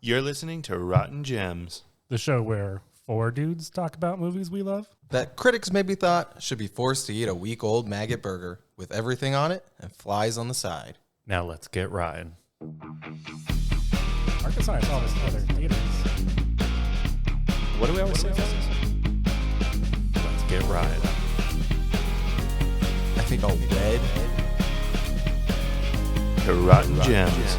You're listening to Rotten Gems, the show where four dudes talk about movies we love. That critics maybe thought should be forced to eat a week-old maggot burger with everything on it and flies on the side. Now let's get riding. Marcus and I saw this in other theaters. What do we always say? Let's get riding. I think I'll wed. To Rotten Gems.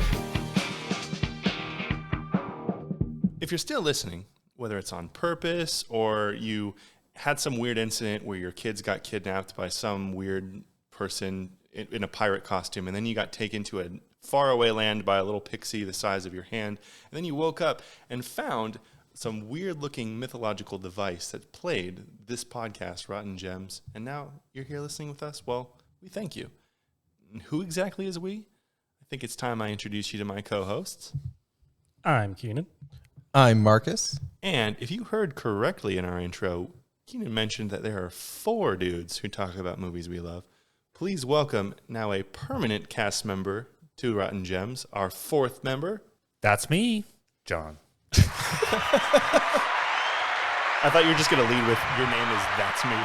If you're still listening, whether it's on purpose or you had some weird incident where your kids got kidnapped by some weird person in a pirate costume, and then you got taken to a faraway land by a little pixie the size of your hand, and then you woke up and found some weird-looking mythological device that played this podcast, Rotten Gems, and now you're here listening with us, well, we thank you. And who exactly is we? I think it's time I introduce you to my co-hosts. I'm Keenan. I'm Marcus. And if you heard correctly in our intro, Keenan mentioned that there are four dudes who talk about movies we love. Please welcome now a permanent cast member to Rotten Gems, our fourth member. That's me, John. I thought you were just going to lead with, your name is That's Me.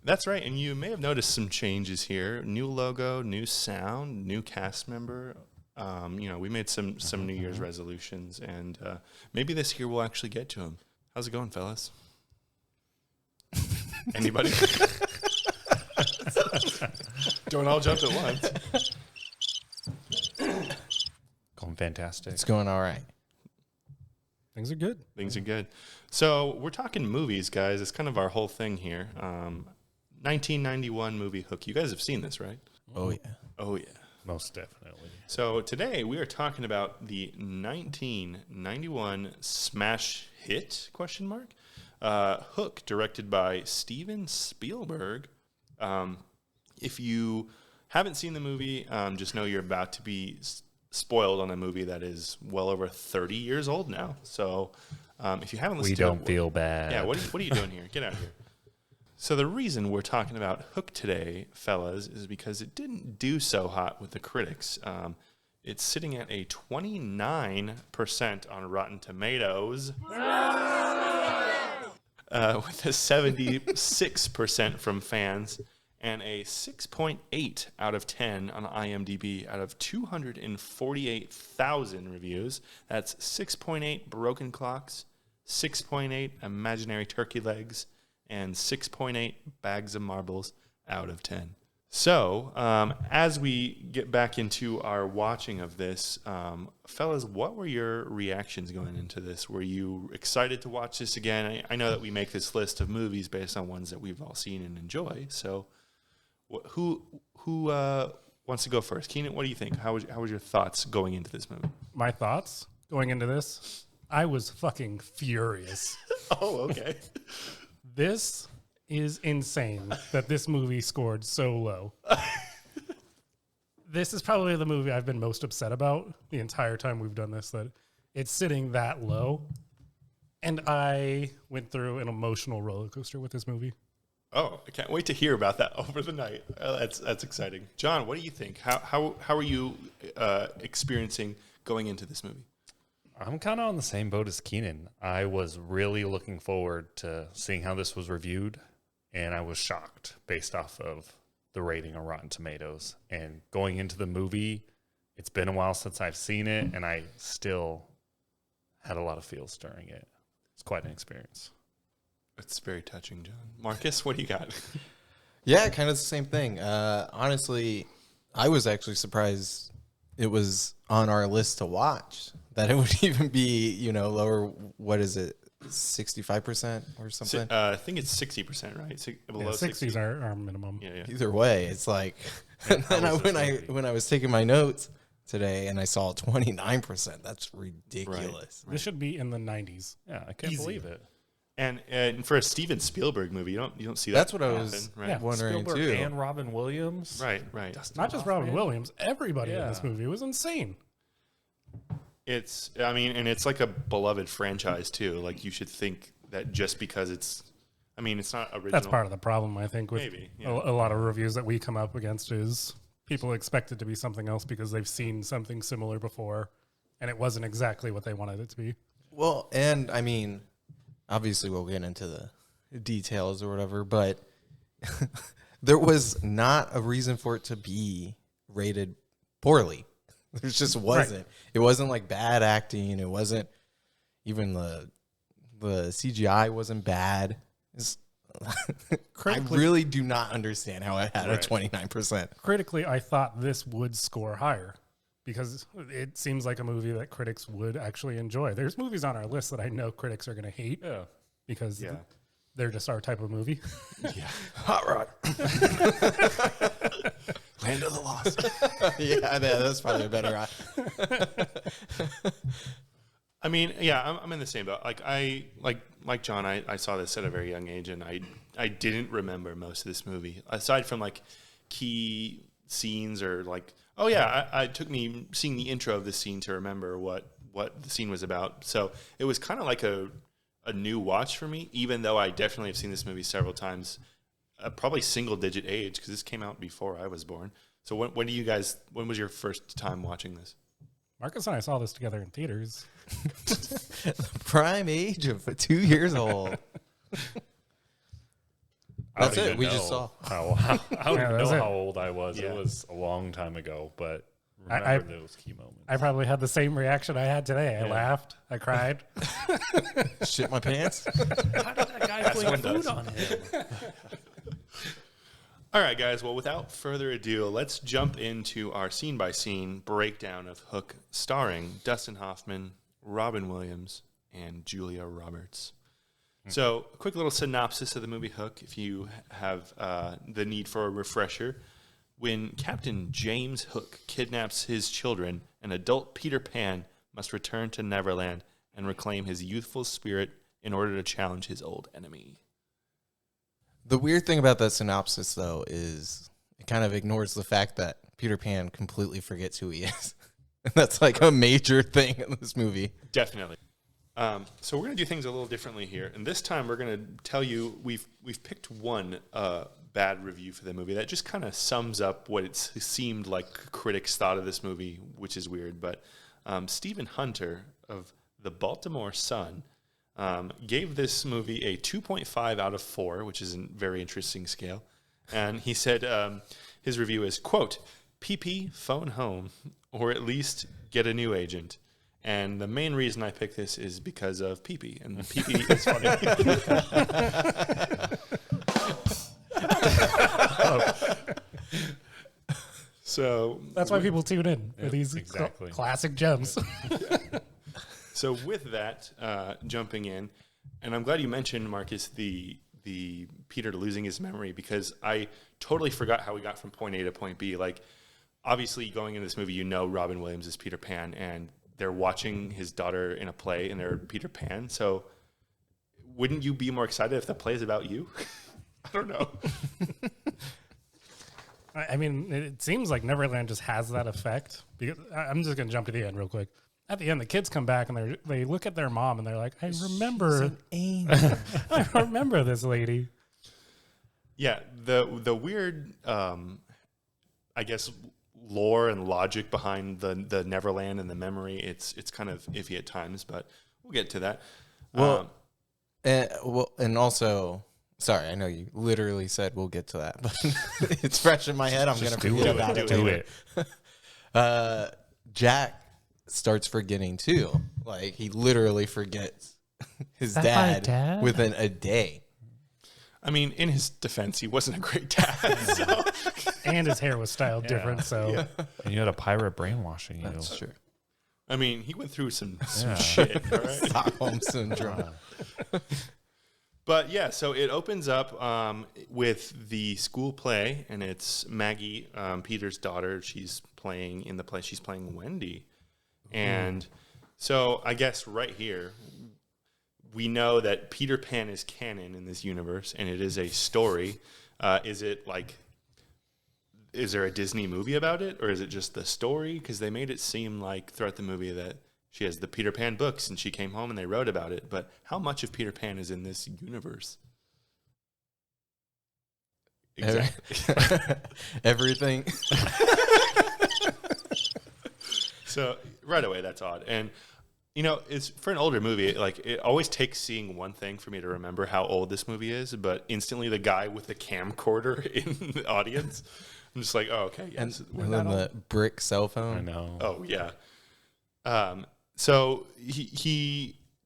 That's right, and you may have noticed some changes here. New logo, new sound, new cast member. We made some New Year's resolutions, and maybe this year we'll actually get to them. How's it going, fellas? Anybody? Don't all jump at once. Going fantastic. It's going all right. Things are good. Things are good. So we're talking movies, guys. It's kind of our whole thing here. 1991 movie Hook. You guys have seen this, right? Oh, yeah. Oh, yeah. Most definitely. So today we are talking about the 1991 smash hit, ? Hook, directed by Steven Spielberg. If you haven't seen the movie, just know you're about to be spoiled on a movie that is well over 30 years old now. So if you haven't listened We don't feel bad. Yeah, what are you doing here? Get out of here. So the reason we're talking about Hook today, fellas, is because it didn't do so hot with the critics. It's sitting at a 29% on Rotten Tomatoes, with a 76% from fans, and a 6.8 out of 10 on IMDb out of 248,000 reviews. That's 6.8 broken clocks, 6.8 imaginary turkey legs, and 6.8 bags of marbles out of 10. So, as we get back into our watching of this, fellas, what were your reactions going into this? Were you excited to watch this again? I know that we make this list of movies based on ones that we've all seen and enjoy. So, who wants to go first? Keenan, what do you think? How was your thoughts going into this movie? My thoughts going into this, I was fucking furious. Oh, okay. This is insane that this movie scored so low. This is probably the movie I've been most upset about the entire time we've done this, that it's sitting that low. And I went through an emotional roller coaster with this movie. Oh, I can't wait to hear about that over the night. That's exciting. John, what do you think? How are you experiencing going into this movie? I'm kind of on the same boat as Keenan. I was really looking forward to seeing how this was reviewed, and I was shocked based off of the rating on Rotten Tomatoes. And going into the movie, it's been a while since I've seen it, and I still had a lot of feels during it. It's quite an experience. It's very touching, John. Marcus, what do you got? Yeah, kind of the same thing. Honestly, I was actually surprised it was on our list to watch, that it would even be, lower. What is it, 65% or something? I think it's 60%, right? Below 60s are our minimum. Yeah. Either way, it's like, and then when I was taking my notes today and I saw 29%, that's ridiculous. Right. This should be in the 90s. Yeah, I can't believe it. And for a Steven Spielberg movie, you don't see that. That's what I happen, was right? Yeah. wondering Spielberg too. and Robin Williams. Right. Not just Robin Hoffman. Williams, everybody in Yeah. this movie. It was insane. It's like a beloved franchise too. Like, you should think that just because it's not original. That's part of the problem, I think, with Maybe, yeah. a lot of reviews that we come up against is people expect it to be something else because they've seen something similar before. and it wasn't exactly what they wanted it to be. Well, and I mean, obviously we'll get into the details or whatever, but there was not a reason for it to be rated poorly. There just wasn't. Right. It wasn't like bad acting. It wasn't even the CGI wasn't bad. I really do not understand how it had a 29%. Critically, I thought this would score higher because it seems like a movie that critics would actually enjoy. There's movies on our list that I know critics are going to hate because they're just our type of movie. Yeah. Hot Rod. Land of the Lost. Yeah, that's probably a better eye. I mean, I'm in the same boat. Like John, I saw this at a very young age, and I didn't remember most of this movie aside from like key scenes or like it took me seeing the intro of this scene to remember what the scene was about. So it was kind of like a new watch for me, even though I definitely have seen this movie several times, probably single digit age because this came out before I was born. So when was your first time watching this? Marcus and I saw this together in theaters. The prime age of 2 years old. That's it. We just saw. I don't even know how old I was. Yeah. It was a long time ago, but remember those key moments. I probably had the same reaction I had today. I laughed. I cried. Shit my pants. How did that guy fling food on him? All right, guys. Well, without further ado, let's jump into our scene-by-scene breakdown of Hook, starring Dustin Hoffman, Robin Williams, and Julia Roberts. So, a quick little synopsis of the movie Hook, if you have the need for a refresher. When Captain James Hook kidnaps his children, an adult Peter Pan must return to Neverland and reclaim his youthful spirit in order to challenge his old enemy. The weird thing about that synopsis, though, is it kind of ignores the fact that Peter Pan completely forgets who he is. And that's like a major thing in this movie. Definitely. So we're going to do things a little differently here. And this time we're going to tell you we've picked one bad review for the movie that just kind of sums up what it seemed like critics thought of this movie, which is weird. But Stephen Hunter of the Baltimore Sun gave this movie a 2.5 out of 4, which is a very interesting scale. And he said his review is, quote, "PP, phone home, or at least get a new agent." And the main reason I picked this is because of PP. And PP is funny. So that's why people tune in for these classic gems. So with that, jumping in, and I'm glad you mentioned, Marcus, the Peter losing his memory, because I totally forgot how we got from point A to point B. Like, obviously, going into this movie, you know Robin Williams is Peter Pan, and they're watching his daughter in a play, and they're Peter Pan. So wouldn't you be more excited if the play is about you? I don't know. I mean, it seems like Neverland just has that effect. Because I'm just going to jump to the end real quick. At the end, the kids come back and they look at their mom and they're like, I remember. I remember this lady. Yeah, the weird, I guess, lore and logic behind the Neverland and the memory, it's kind of iffy at times, but we'll get to that. And also, sorry, I know you literally said we'll get to that, but it's fresh in my head. I'm going to forget about it. Do it. Jack starts forgetting too. Like, he literally forgets his dad within a day. I mean, in his defense, he wasn't a great dad. So. And his hair was styled different. So, and you had a pirate brainwashing you. That's true. I mean, he went through some shit. All right? Stockholm syndrome. But yeah, so it opens up with the school play, and it's Maggie, Peter's daughter. She's playing in the play. She's playing Wendy, and so I guess right here, we know that Peter Pan is canon in this universe, and it is a story. Is there a Disney movie about it, or is it just the story? Because they made it seem like throughout the movie that she has the Peter Pan books, and she came home and they wrote about it. But how much of Peter Pan is in this universe? Exactly. Everything. So right away, that's odd. And, it's for an older movie, like it always takes seeing one thing for me to remember how old this movie is, but instantly the guy with the camcorder in the audience, I'm just like, oh, okay. Yes, And then the brick cell phone. I know. Oh, yeah. So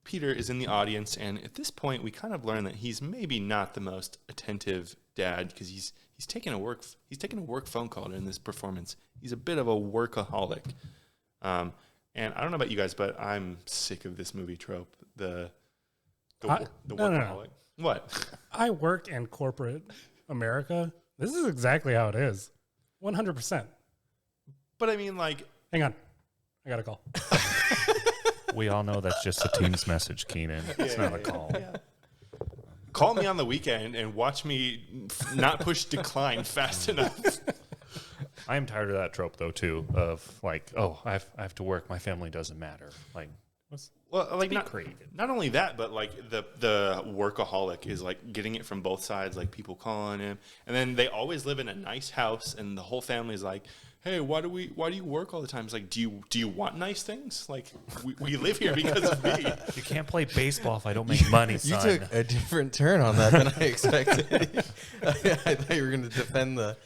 Peter is in the audience, and at this point, we kind of learn that he's maybe not the most attentive dad because he's taking a work phone call in this performance. He's a bit of a workaholic, and I don't know about you guys, but I'm sick of this movie trope. The workaholic. No. What? I work in corporate America. This is exactly how it is. 100%. But I mean, like, Hang on. I got a call. We all know that's just a team's message, Keenan. It's not a call. call me on the weekend and watch me not push decline fast enough. I am tired of that trope, though, too, of like, oh, I have to work. My family doesn't matter. Like, not only that, but like the workaholic is like getting it from both sides, like people calling him, and then they always live in a nice house, and the whole family is like, hey, why do you work all the time? It's like, do you want nice things? Like, we live here because of me. You can't play baseball if I don't make money, son. You took a different turn on that than I expected. I thought you were going to defend the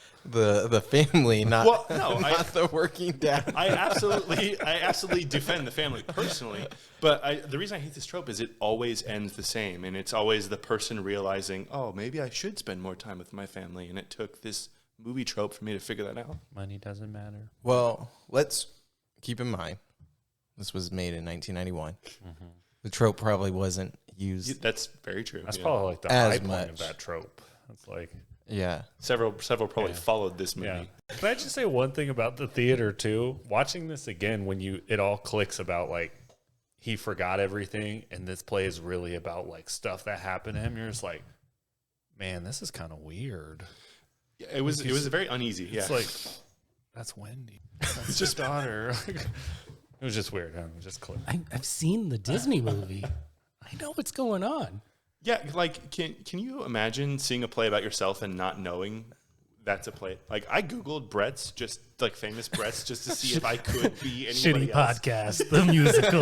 family, not the working dad. I absolutely defend the family personally, but the reason I hate this trope is it always ends the same, and it's always the person realizing, oh, maybe I should spend more time with my family, and it took this movie trope for me to figure that out. Money doesn't matter. Well, let's keep in mind this was made in 1991. Mm-hmm. The trope probably wasn't used. That's very true. That's probably like the high point of that trope. It's like, yeah, several probably followed this movie. Yeah. Can I just say one thing about the theater too? Watching this again, when it all clicks about like he forgot everything, and this play is really about like stuff that happened to him. You're just like, man, this is kind of weird. Yeah, it was very uneasy. Yeah, it's like that's Wendy. That's just daughter. It was just weird. Huh? Just click. I've seen the Disney movie. I know what's going on. Yeah, like can you imagine seeing a play about yourself and not knowing that's a play? Like I googled Brett's, just like famous Brett's, just to see if I could be anybody Shitty else. podcast, the musical.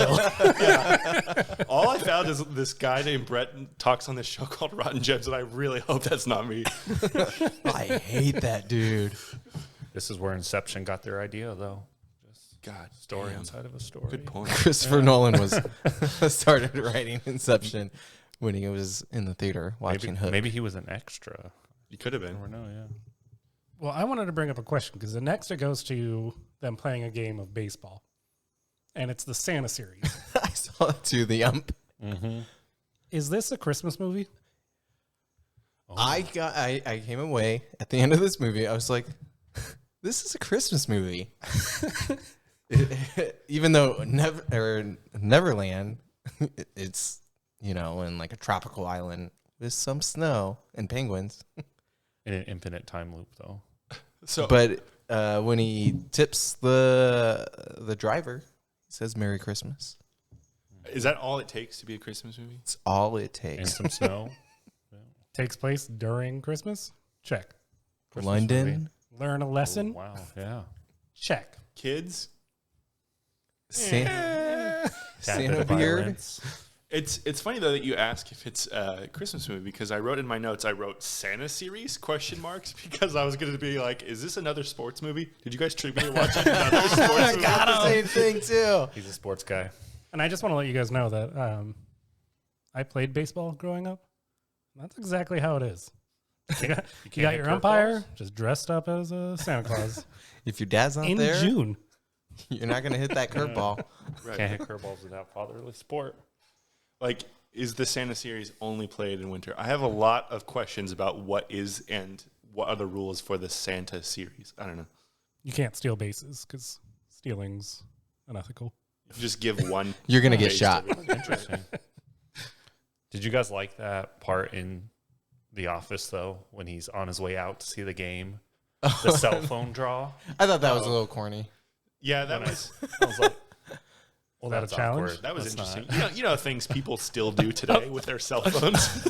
Yeah. All I found is this guy named Brett talks on this show called Rotten Gems, and I really hope that's not me. I hate that dude. This is where Inception got their idea, though. God, story inside of a story. Good point. Christopher Nolan was started writing Inception when he was in the theater watching Hook. Maybe he was an extra. He could have been. I don't know, yeah. Well, I wanted to bring up a question because the next it goes to them playing a game of baseball, and it's the Santa series. I saw it too. The ump. Mm-hmm. Is this a Christmas movie? Oh. I came away at the end of this movie. I was like, this is a Christmas movie. Even though Neverland, it's in like a tropical island with some snow and penguins. In an infinite time loop, though. But when he tips the driver, he says "Merry Christmas." Is that all it takes to be a Christmas movie? It's all it takes. And some snow. Takes place during Christmas? Check. Christmas London. movie. Learn a lesson? Oh, wow, yeah. Check. Kids? Santa Tacit beard. violence. It's funny though that you ask if it's a Christmas movie because I wrote in my notes Santa series ? Because I was going to be like, is this another sports movie? Did you guys trick me to watch another sports movie? Got the same thing too. He's a sports guy. And I just want to let you guys know that I played baseball growing up. That's exactly how it is. You got your umpire just dressed up as a Santa Claus. If your dad's not in there, June. You're not going to hit that curveball. Right. Can't hit curveballs without fatherly sport. Like, is the Santa series only played in winter? I have a lot of questions about what is and what are the rules for the Santa series. I don't know. You can't steal bases because stealing's unethical. Just give one. You're going to get base shot. everyone. Interesting. Did you guys like that part in The Office, though, when he's on his way out to see the game? The cell phone draw? I thought that was a little corny. Yeah, that was. I was like, Well, that's a challenge. That was That's interesting. You know things people still do today with their cell phones.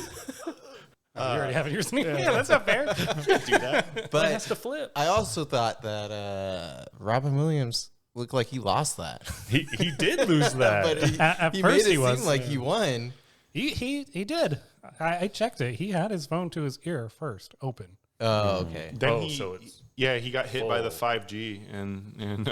You already have it yours. Yeah, that's not fair. You can't do that. But has to flip. I also thought that Robin Williams looked like he lost that. He did lose that. But At he first made it he was. seem like he won. He did. I checked it. He had his phone to his ear first, open. Oh, okay. Then so it's he got hit by the full. 5G and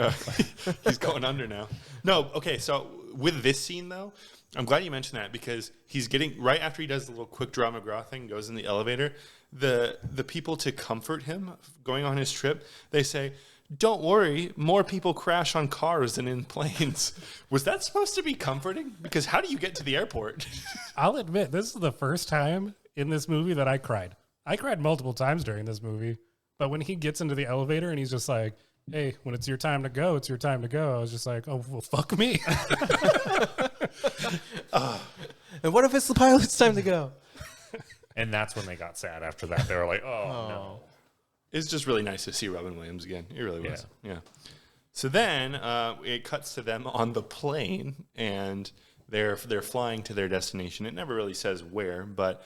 he's going under now. No, okay. So with this scene though, I'm glad you mentioned that because he's getting right after he does the little quick draw McGraw thing, goes in the elevator. The people to comfort him going on his trip, they say, "Don't worry, more people crash on cars than in planes." Was that supposed to be comforting? Because how do you get to the airport? I'll admit, this is the first time in this movie that I cried. I cried multiple times during this movie. But when he gets into the elevator and he's just like, "Hey, when it's your time to go, it's your time to go," I was just like, "Oh, well, fuck me." And what if it's the pilot's time to go? And that's when they got sad after that. They were like, oh, no. It's just really nice to see Robin Williams again. It really was. Yeah. So then it cuts to them on the plane, and they're flying to their destination. It never really says where, but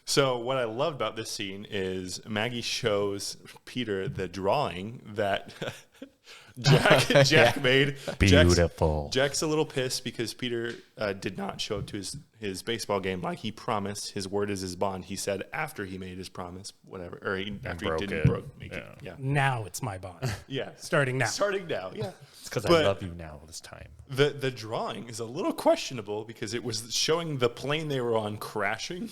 so what I loved about this scene is Maggie shows Peter the drawing that Jack made. Beautiful. Jack's a little pissed because Peter did not show up to his baseball game like he promised. His word is his bond. He said after he made his promise, whatever, or after he didn't make it. Yeah. Now it's my bond. Yeah. Starting now. Starting now. Yeah. It's because I But- love you now this time. The drawing is a little questionable because it was showing the plane they were on crashing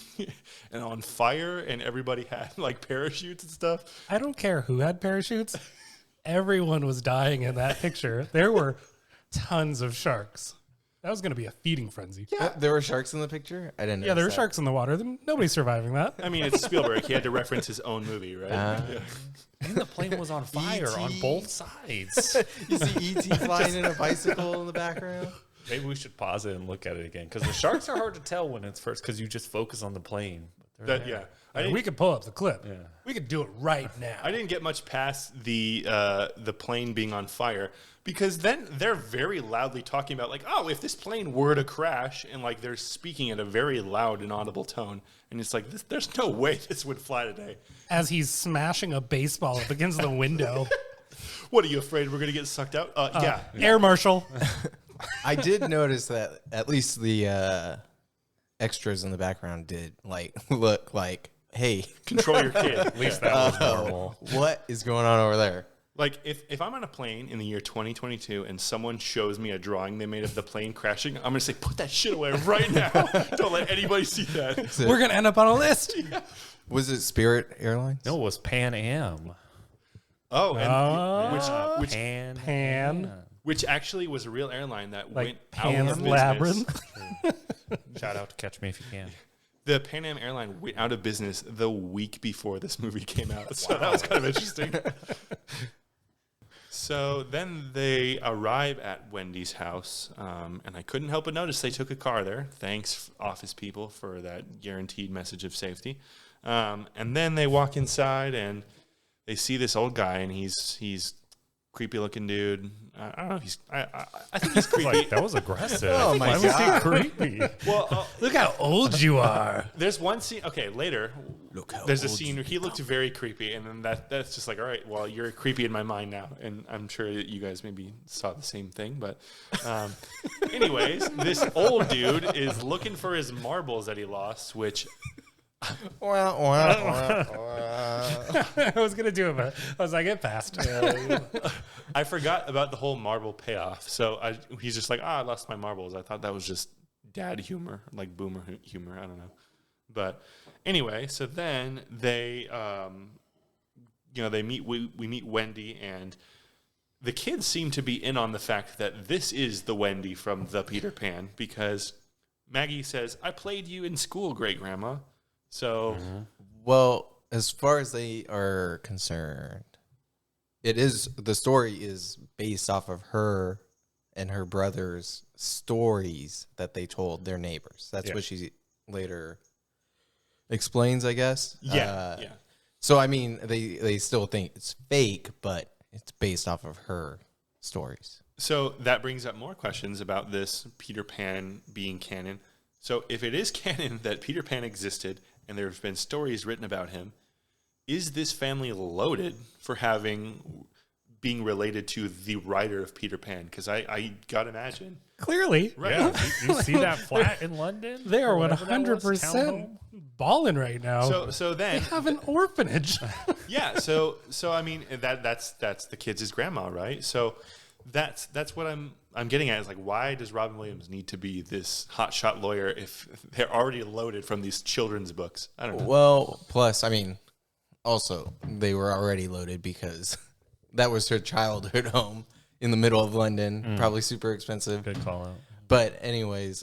and on fire, and everybody had like parachutes and stuff. I don't care who had parachutes. Everyone was dying in that picture. There were tons of sharks. That was going to be a feeding frenzy. There were sharks in the picture? I didn't know. Yeah, there were sharks in the water. Nobody's surviving that. I mean, it's Spielberg. He had to reference his own movie, right? Yeah. And the plane was on fire on E.T.. both sides. You see E.T. flying in a bicycle in the background? Maybe we should pause it and look at it again because the sharks are hard to tell when it's first because you just focus on the plane. But they're there. We could pull up the clip. Yeah. We could do it right now. I didn't get much past the plane being on fire because then they're very loudly talking about like, oh, if this plane were to crash, and like they're speaking at a very loud and audible tone, and it's like there's no way this would fly today. As he's smashing a baseball up against the window. What are you afraid we're gonna get sucked out? Yeah. Air Marshal. I did notice that at least the extras in the background did like look like, hey, Control your kid. At least that was normal. what is going on over there? Like, if I'm on a plane in the year 2022 and someone shows me a drawing they made of the plane crashing, I'm going to say, put that shit away right now. Don't let anybody see that. We're going to end up on a list. Was it Spirit Airlines? No, it was Pan Am. Oh, and Pan. which actually was a real airline that Like went out Pan's of business. Labyrinth. Shout out to Catch Me If You Can. The Pan Am airline went out of business the week before this movie came out. So that was kind of interesting. So then they arrive at Wendy's house, and I couldn't help but notice they took a car there. Thanks, office people, for that guaranteed message of safety. And then they walk inside, and they see this old guy, and he's creepy looking dude. I don't know. I think he's creepy. Like, that was aggressive. Oh my Why God. was he creepy? Well, Look how old you are. there's one scene. Okay, later. Look how There's a old scene where he looked very creepy, and then that's just like, all right, well, you're creepy in my mind now, and I'm sure that you guys maybe saw the same thing. But, anyways, this old dude is looking for his marbles that he lost, which I was going to do it, but I was like, it passed. I forgot about the whole marble payoff. So he's just like, I lost my marbles. I thought that was just dad humor, like boomer humor. I don't know. But anyway, so then they, we meet Wendy, and the kids seem to be in on the fact that this is the Wendy from the Peter Pan, because Maggie says, I played you in school, great grandma. So Well, as far as they are concerned, the story is based off of her and her brother's stories that they told their neighbors. That's what she later explains, I guess. yeah. So I mean, they still think it's fake, but it's based off of her stories. So that brings up more questions about this Peter Pan being canon. So if it is canon that Peter Pan existed and there have been stories written about him, is this family loaded for having being related to the writer of Peter Pan, because I gotta imagine. Clearly. Right. Yeah, you see that flat in London? They are Or whatever that was, 100% townhome? balling right now. So then they have an orphanage. yeah, so I mean that's the kids' grandma, right? So that's what I'm getting at is like, why does Robin Williams need to be this hotshot lawyer if they're already loaded from these children's books? I don't know. Well, plus, I mean, also they were already loaded because that was her childhood home in the middle of London, probably super expensive. Good call out. But anyways,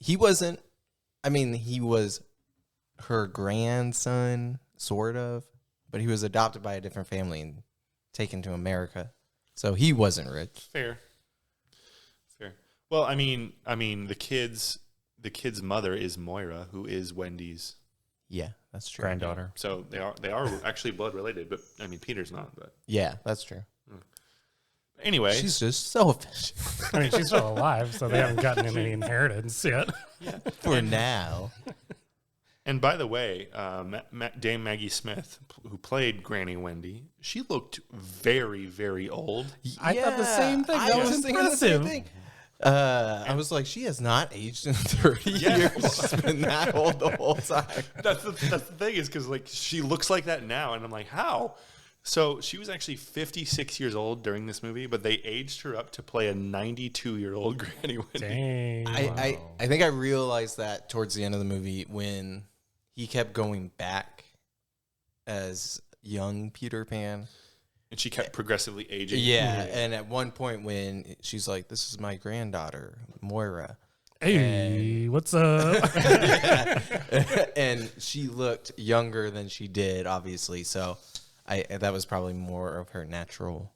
he wasn't. I mean, he was her grandson, sort of, but he was adopted by a different family and taken to America, so he wasn't rich. Fair. Well, I mean, the kid's mother is Moira, who is Wendy's Yeah, that's true. Granddaughter. So they are actually blood related, but I mean Peter's not. But Yeah, that's true. anyway, She's just selfish I mean, she's still alive, so they haven't gotten any inheritance yet. for now. and by the way, Dame Maggie Smith, who played Granny Wendy, she looked very, very old. I thought the same thing. That was thinking the same impressive. thing. I was like, she has not aged in 30 years. She's been that old the whole time. That's the thing is because like she looks like that now, and I'm like, how? So she was actually 56 years old during this movie, but they aged her up to play a 92-year-old Granny Wendy. Dang. I think I realized that towards the end of the movie when he kept going back as young Peter Pan. And she kept progressively aging. Yeah, and at one point when she's like, "This is my granddaughter, Moira," Hey, what's up? and she looked younger than she did, obviously. So, that was probably more of her natural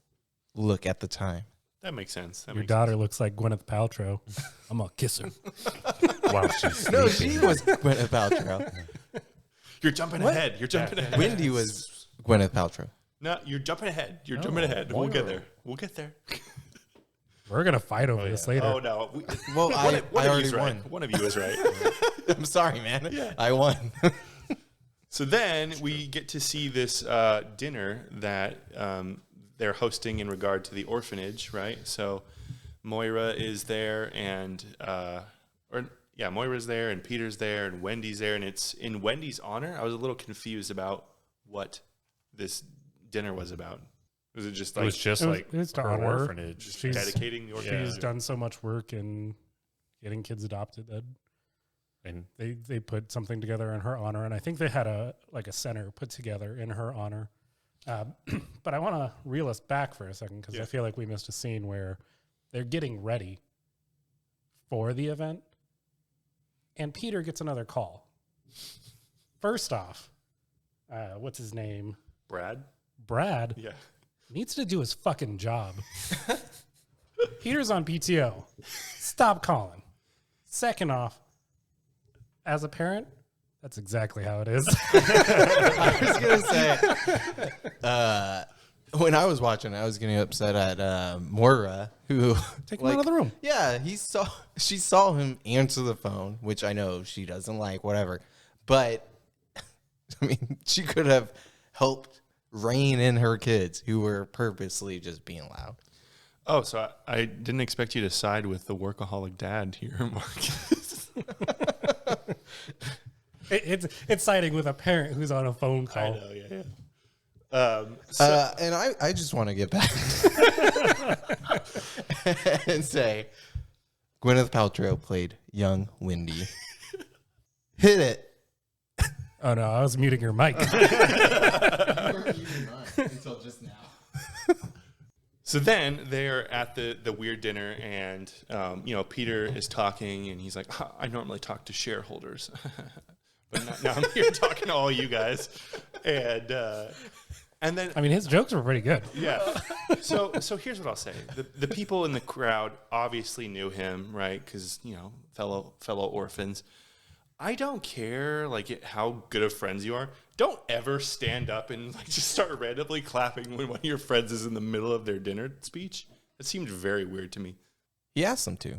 look at the time. That makes sense. Your daughter looks like Gwyneth Paltrow. I'm gonna kiss her. Wow, she's No, sleeping. she was Gwyneth Paltrow. You're jumping ahead. You're jumping ahead. Wendy was Gwyneth Paltrow. No, you're jumping ahead. You're jumping ahead. We'll get there. We'll get there. We're gonna fight over this later. Oh no. Well, I One of already you's right. won. One of you is right. I'm sorry, man. I won. So then we get to see this dinner that they're hosting in regard to the orphanage, right? So Moira is there, and Moira's there, and Peter's there, and Wendy's there, and it's in Wendy's honor. I was a little confused about what this dinner was about. Was it just like It was just like it was to her honor her. orphanage. She's- dedicating the orphanage? She's done so much work in getting kids adopted that And they put something together in her honor, and I think they had a center put together in her honor. But I want to reel us back for a second because I feel like we missed a scene where they're getting ready for the event, and Peter gets another call. First off, what's his name? Brad Yeah. needs to do his fucking job. Peter's on PTO. Stop calling. Second off, as a parent, that's exactly how it is. I was gonna say, when I was watching, I was getting upset at Moira, who Take him out of the room. Yeah, she saw him answer the phone, which I know she doesn't like, whatever. But I mean, she could have helped rein in her kids who were purposely just being loud. Oh, so I didn't expect you to side with the workaholic dad here, Marcus. It's siding with a parent who's on a phone I call. know, yeah. And I just want to get back and say Gwyneth Paltrow played young Wendy. Hit it. Oh no, I was muting your mic. Until just now. So then they're at the weird dinner, and Peter is talking, and he's like, "I normally talk to shareholders, but now I'm here talking to all you guys." And then I mean, his jokes were pretty good. yeah. So here's what I'll say: the people in the crowd obviously knew him, right? Because fellow orphans. I don't care how good of friends you are. Don't ever stand up and just start randomly clapping when one of your friends is in the middle of their dinner speech. That seemed very weird to me. He asked them to,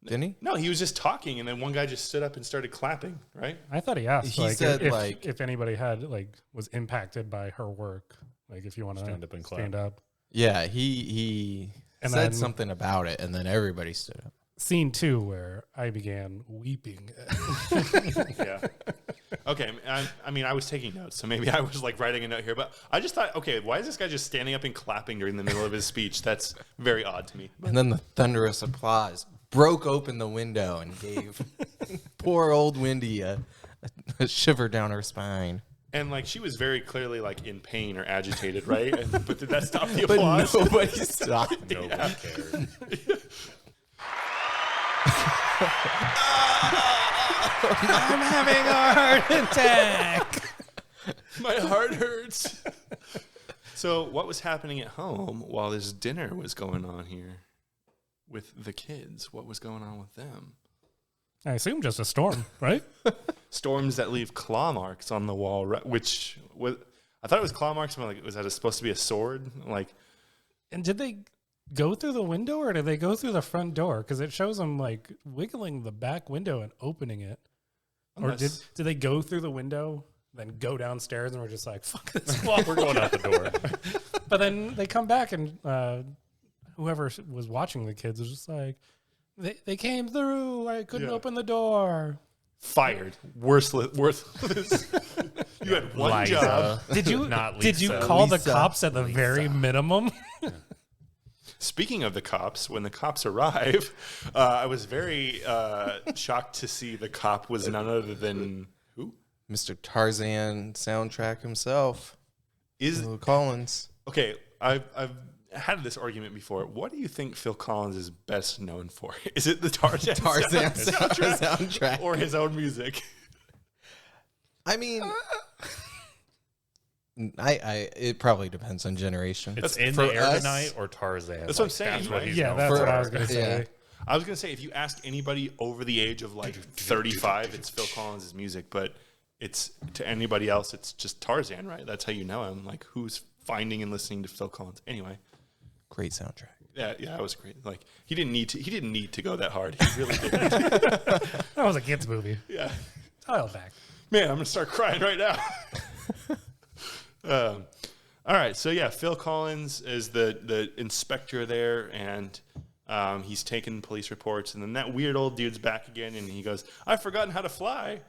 didn't he? No, he was just talking, and then one guy just stood up and started clapping, right? I thought he asked He said, if anybody had was impacted by her work. Like if you want to Stand up and clap. stand up. Yeah, he And said then- something about it, and then everybody stood up. Scene 2 where I began weeping. Yeah. Okay. I mean, I was taking notes, so maybe I was like writing a note here, but I just thought, okay, why is this guy just standing up and clapping during the middle of his speech? That's very odd to me. And then the thunderous applause broke open the window and gave poor old Wendy a shiver down her spine. And like she was very clearly like in pain or agitated, right? But did that stop the But applause? nobody stopped. Nobody cared. I'm having a heart attack. My heart hurts. So what was happening at home while this dinner was going on here with the kids? What was going on with them? I assume just a storm, right? Storms that leave claw marks on the wall, which was, I thought it was claw marks, but like, was that supposed to be a sword? Like, And did they go through the window or did they go through the front door? Because it shows them like wiggling the back window and opening it. Or did they go through the window, then go downstairs and we're just like, fuck this wall. We're going out the door. But then they come back and whoever was watching the kids was just like, they came through. I couldn't open the door. fired, worthless. You had one Liza. job. Did you Not did you Lisa. call the Lisa. cops at the very minimum? Speaking of the cops, when the cops arrive, I was very shocked to see the cop was none other than who? Mr. Tarzan soundtrack himself, Is Phil Collins. okay. I've had this argument before. What do you think Phil Collins is best known for? Is it the Tarzan soundtrack. or his own music? I mean, it probably depends on generation. It's That's in for the air us. tonight or Tarzan. That's what I'm saying, That's what right? he's Yeah, known that's for. what I was going to say. Yeah. I was gonna say if you ask anybody over the age of like 35, it's Phil Collins' music, but it's to anybody else, it's just Tarzan, right? That's how you know him. Like who's finding and listening to Phil Collins? Anyway, Great soundtrack. yeah, it was great. Like he didn't need to go that hard. He really didn't. That was a kids movie. Yeah, Dial back. man, I'm gonna start crying right now. All right, so yeah, Phil Collins is the inspector there, and he's taking police reports, and then that weird old dude's back again, and he goes, "I've forgotten how to fly,"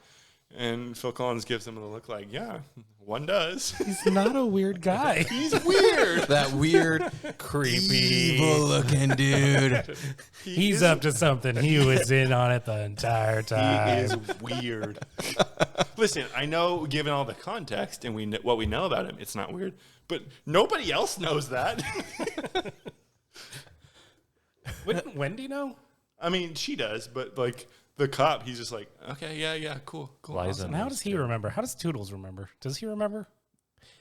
and Phil Collins gives him a look like, "Yeah, one does." He's not a weird guy. He's weird. That weird, Creepy. evil-looking dude. He's up to something. He was in on it the entire He time. is weird. Listen, I know, given all the context and what we know about him, it's not weird, but nobody else knows that. Wouldn't Wendy know? I mean, she does, but like the cop, he's just like, okay, yeah, cool. Liza awesome. And how does he remember? How does Toodles remember? Does he remember?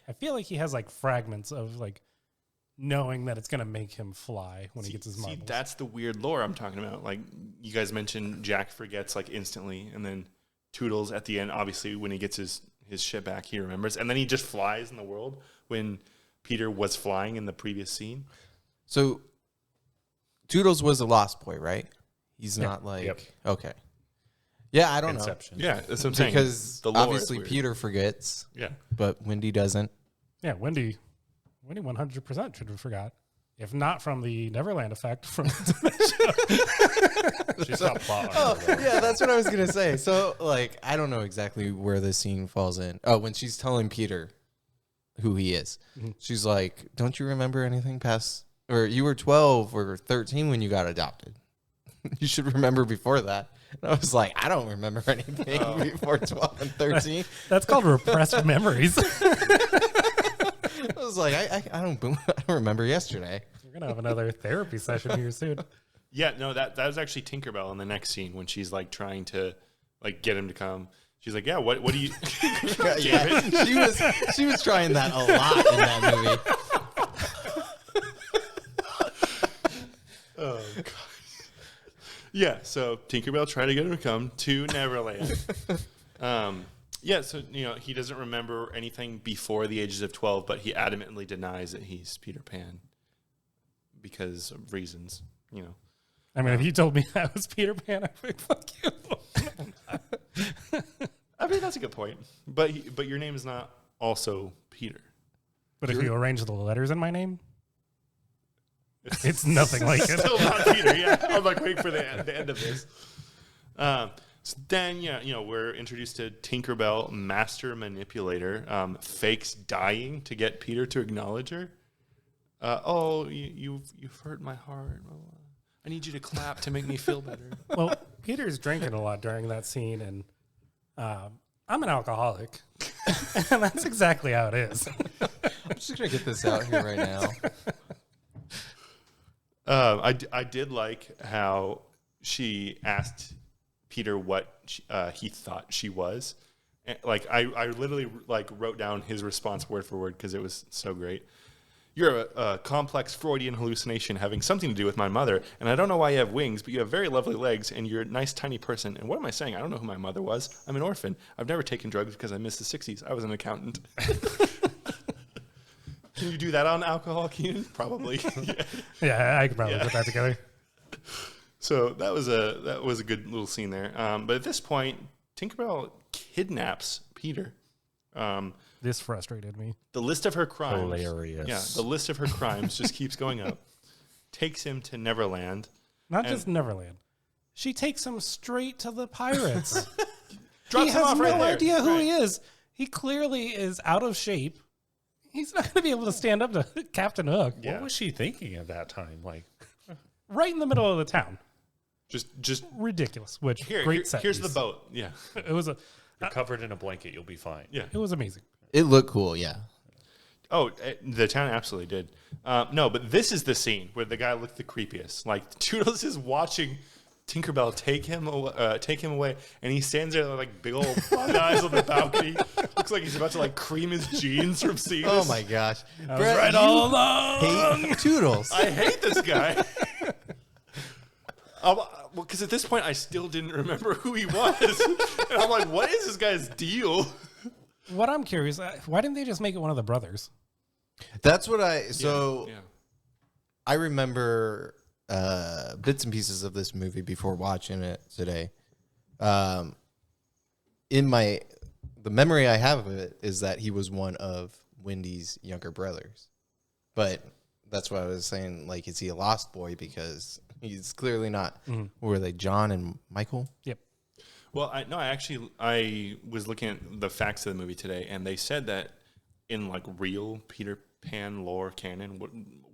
I feel like he has like fragments of like knowing that it's going to make him fly when he gets his See, marbles. that's the weird lore I'm talking about. Like you guys mentioned, Jack forgets like instantly, and then Toodles at the end, obviously, when he gets his shit back, he remembers, and then he just flies in the world when Peter was flying in the previous scene. So, Toodles was a lost boy, right? He's not like Yep. okay. Yeah, I don't Inception. Yeah, that's what I'm know saying. because The lore is obviously weird. Peter forgets, Yeah, but Wendy doesn't. Yeah, Wendy 100% should have forgot. If not from the Neverland effect, from She's not plot armor, though. Yeah, that's what I was gonna say. So, like, I don't know exactly where this scene falls in. Oh, when she's telling Peter who he is, she's like, "Don't you remember anything past? Or you were 12 or 13 when you got adopted? You should remember before that." And I was like, "I don't remember anything before 12 and 13." that's called repressed memories. I was like, I don't remember yesterday. We're gonna have another therapy session here soon. yeah. No, that was actually Tinkerbell in the next scene when she's like trying to like get him to come. She's like, "Yeah, what do you?" Yeah, she was trying that a lot in that movie. Oh god. Yeah, so Tinkerbell tried to get him to come to Neverland. Yeah, so he doesn't remember anything before the ages of 12, but he adamantly denies that he's Peter Pan because of reasons. I mean, if you told me I was Peter Pan, I'd be like, fuck you. I mean, that's a good point. But your name is not also Peter. But if you arrange the letters in my name, it's nothing like it. Still not Peter. Yeah, I'm like waiting for the end of this. So then, we're introduced to Tinkerbell, master manipulator, fakes dying to get Peter to acknowledge her. You've hurt my heart. I need you to clap to make me feel better. Well, Peter's drinking a lot during that scene, and I'm an alcoholic, and that's exactly how it is. I'm just gonna get this out here right now. I did like how she asked Peter what he thought she was. And, I literally wrote down his response word for word because it was so great. You're a complex Freudian hallucination having something to do with my mother, and I don't know why you have wings, but you have very lovely legs, and you're a nice, tiny person. And what am I saying? I don't know who my mother was. I'm an orphan. I've never taken drugs because I missed the 60s. I was an accountant. Can you do that on alcohol, Keenan? Probably. Yeah, I could probably put that together. So that was a good little scene there. But at this point, Tinkerbell kidnaps Peter. This frustrated me. The list of her crimes. Hilarious. Yeah, the list of her crimes just keeps going up. Takes him to Neverland. Not just Neverland. She takes him straight to the pirates. Drops He him has off no right there. idea who Right. he is. He clearly is out of shape. He's not going to be able to stand up to Captain Hook. What was she thinking at that time? Like, Right in the middle of the town. Just Ridiculous. Which here's set the boat. Yeah. It was you're covered in a blanket, you'll be fine. Yeah. it was amazing. It looked cool, yeah. Oh, the town absolutely did. No, but this is the scene where the guy looked the creepiest. Like Toodles is watching Tinkerbell take him away, and he stands there with like big old bug eyes on the balcony. Looks like he's about to like cream his jeans from seeing Oh this. my gosh. I was right all along. Hate Toodles. I hate this guy. Because at this point I still didn't remember who he was, and I'm like, what is this guy's deal? What I'm curious, why didn't they just make it one of the brothers? That's what I Yeah. I remember bits and pieces of this movie before watching it today. The memory I have of it is that he was one of Wendy's younger brothers. But that's what I was saying, like, is he a lost boy? Because he's clearly not. Mm-hmm. Were they John and Michael? Yep. Well, I was looking at the facts of the movie today, and they said that in like real Peter Pan lore canon,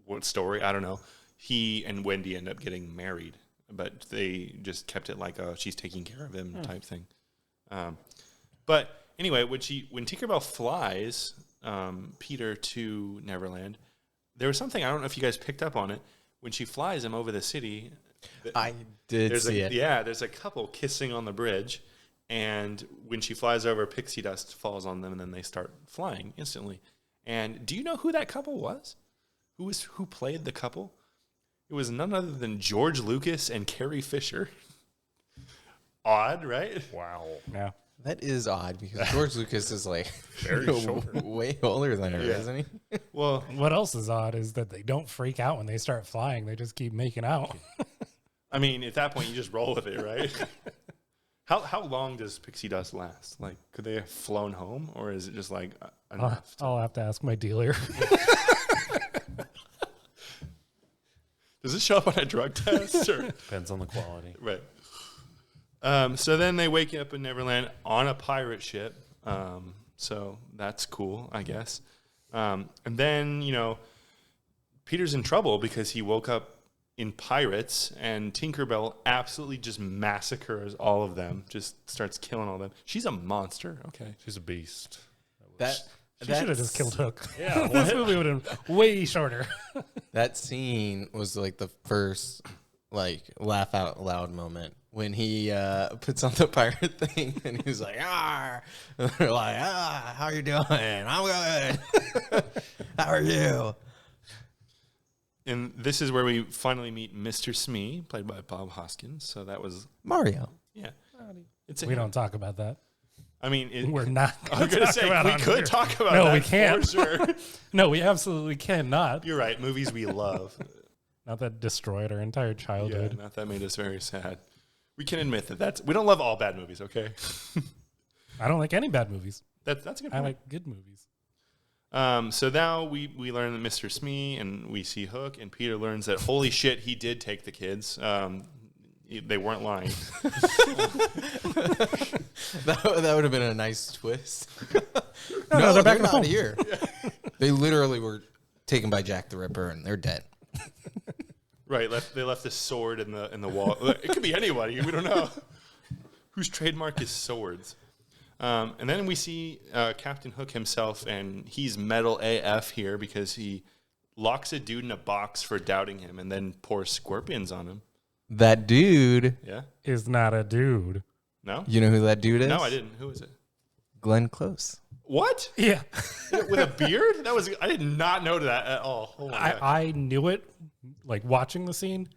what story, I don't know, he and Wendy end up getting married, but they just kept it like she's taking care of him type thing. But anyway, when Tinkerbell flies Peter to Neverland, there was something, I don't know if you guys picked up on it, when she flies him over the city. I did see it. Yeah, there's a couple kissing on the bridge, and when she flies over, pixie dust falls on them, and then they start flying instantly. And do you know who that couple was? Who played the couple? It was none other than George Lucas and Carrie Fisher. Odd, right? Wow. Yeah. That is odd because George Lucas is like Very short. way older than her, Yeah. isn't he? Well, What else is odd is that they don't freak out when they start flying. They just keep making out. I mean, at that point, you just roll with it, right? How long does pixie dust last? Like, could they have flown home, or is it just like enough? I'll have to ask my dealer. Does it show up on a drug test? Or? Depends on the quality. Right. So then they wake up in Neverland on a pirate ship. So that's cool, I guess. And then, Peter's in trouble because he woke up in pirates, and Tinkerbell absolutely just massacres all of them, just starts killing all of them. She's a monster. Okay. She's a beast. She should have just killed Hook. Yeah, This movie would have been way shorter. That scene was like the first like laugh out loud moment when he puts on the pirate thing and he's like, "Ah," and they're like, "Ah, how you doing? I'm good. How are you?" And this is where we finally meet Mr. Smee, played by Bob Hoskins. So that was, Mario. yeah. We don't talk about that. I mean, We're not. I was going to say, we could talk about No, that we can't. for sure. No, we absolutely cannot. You're right. Movies we love. Not that destroyed our entire Yeah, childhood. not that made us very sad. We can admit that we don't love all bad movies, okay? I don't like any bad movies. That's a good I point. like good movies. So now we learn that Mr. Smee and we see Hook, and Peter learns that holy shit, he did take the kids. They weren't lying. That would have been a nice twist. No, they're back at not home. here. They literally were taken by Jack the Ripper, and they're dead. Right, they left the sword in the wall. It could be anybody. We don't know whose trademark is swords. And then we see Captain Hook himself, and he's metal AF here because he locks a dude in a box for doubting him, and then pours scorpions on him. That dude. Yeah. Is not a dude. No. You know who that dude is? No, I didn't. Who is it? Glenn Close. What? Yeah. With a beard? I did not know that at all. Oh my God. I knew it, like watching the scene,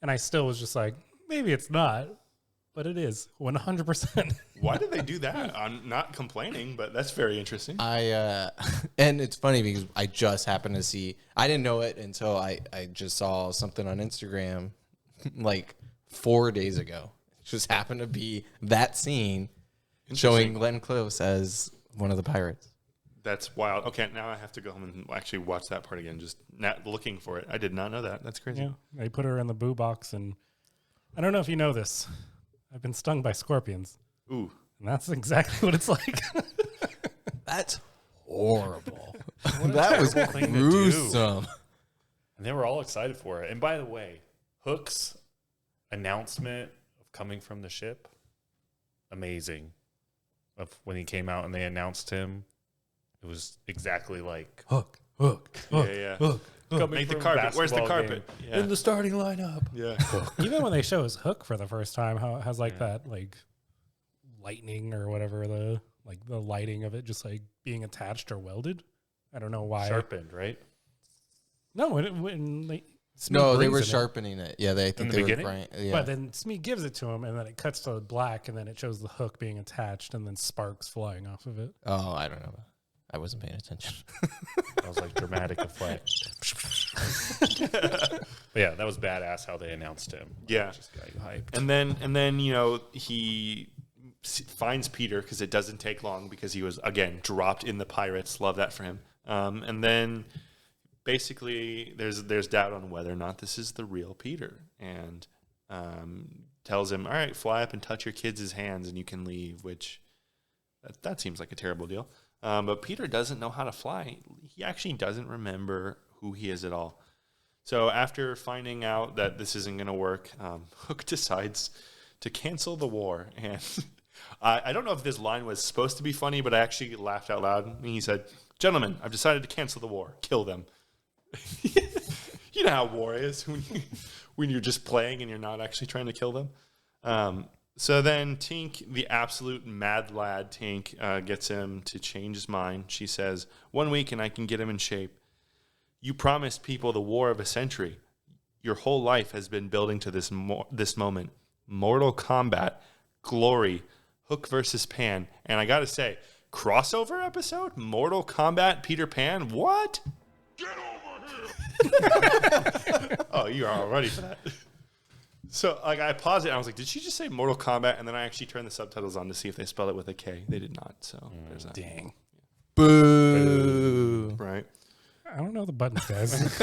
and I still was just like, maybe it's not, but it is 100%. Why did they do that? I'm not complaining, but that's very interesting. And it's funny because I just happened to see. I didn't know it until I just saw something on Instagram, like 4 days ago. It just happened to be that scene showing Glenn Close as one of the pirates. That's wild. Okay, now I have to go home and actually watch that part again. Just not looking for it. I did not know that. That's crazy. Yeah, they put her in the boo box, and I don't know if you know this. I've been stung by scorpions, Ooh. and that's exactly what it's like. That's horrible. That was terrible thing to do. gruesome. And they were all excited for it. And by the way, Hook's announcement of coming from the ship, amazing. Of when he came out and they announced him, it was exactly like Hook. Yeah. coming Make the from carpet. Where's the basketball carpet? game. Yeah. In the starting lineup. Yeah. Even when they show his hook for the first time, how it has like that like lightning or whatever, the lighting of it just like being attached or welded. I don't know why. Sharpened, right? No, when they No, they brings were it in. sharpening it. Yeah, I think the they were beginning? frying. Yeah. But then Smee gives it to him, and then it cuts to black, and then it shows the hook being attached, and then sparks flying off of it. Oh, I don't know. I wasn't paying attention. That was like dramatic effect. But yeah, that was badass how they announced him. Yeah. Just got you hyped. And then he finds Peter because it doesn't take long because he was again dropped in the pirates. Love that for him. And then basically there's doubt on whether or not this is the real Peter, and tells him, all right, fly up and touch your kids' hands and you can leave, which that seems like a terrible deal. But Peter doesn't know how to fly. He actually doesn't remember who he is at all. So after finding out that this isn't going to work, Hook decides to cancel the war. And I don't know if this line was supposed to be funny, but I actually laughed out loud. And he said, gentlemen, I've decided to cancel the war. Kill them. You know how war is when you're just playing and you're not actually trying to kill them. So then Tink, the absolute mad lad Tink, gets him to change his mind. She says, 1 week and I can get him in shape. You promised people the war of a century. Your whole life has been building to this moment. Mortal Kombat, glory, Hook versus Pan. And I got to say, crossover episode? Mortal Kombat, Peter Pan? What? Get over here! Oh, you are all ready for that. So I paused it and I was like, did she just say Mortal Kombat? And then I actually turned the subtitles on to see if they spelled it with a K. They did not. So there's that. Dang. Boo. Right. I don't know the buttons, guys.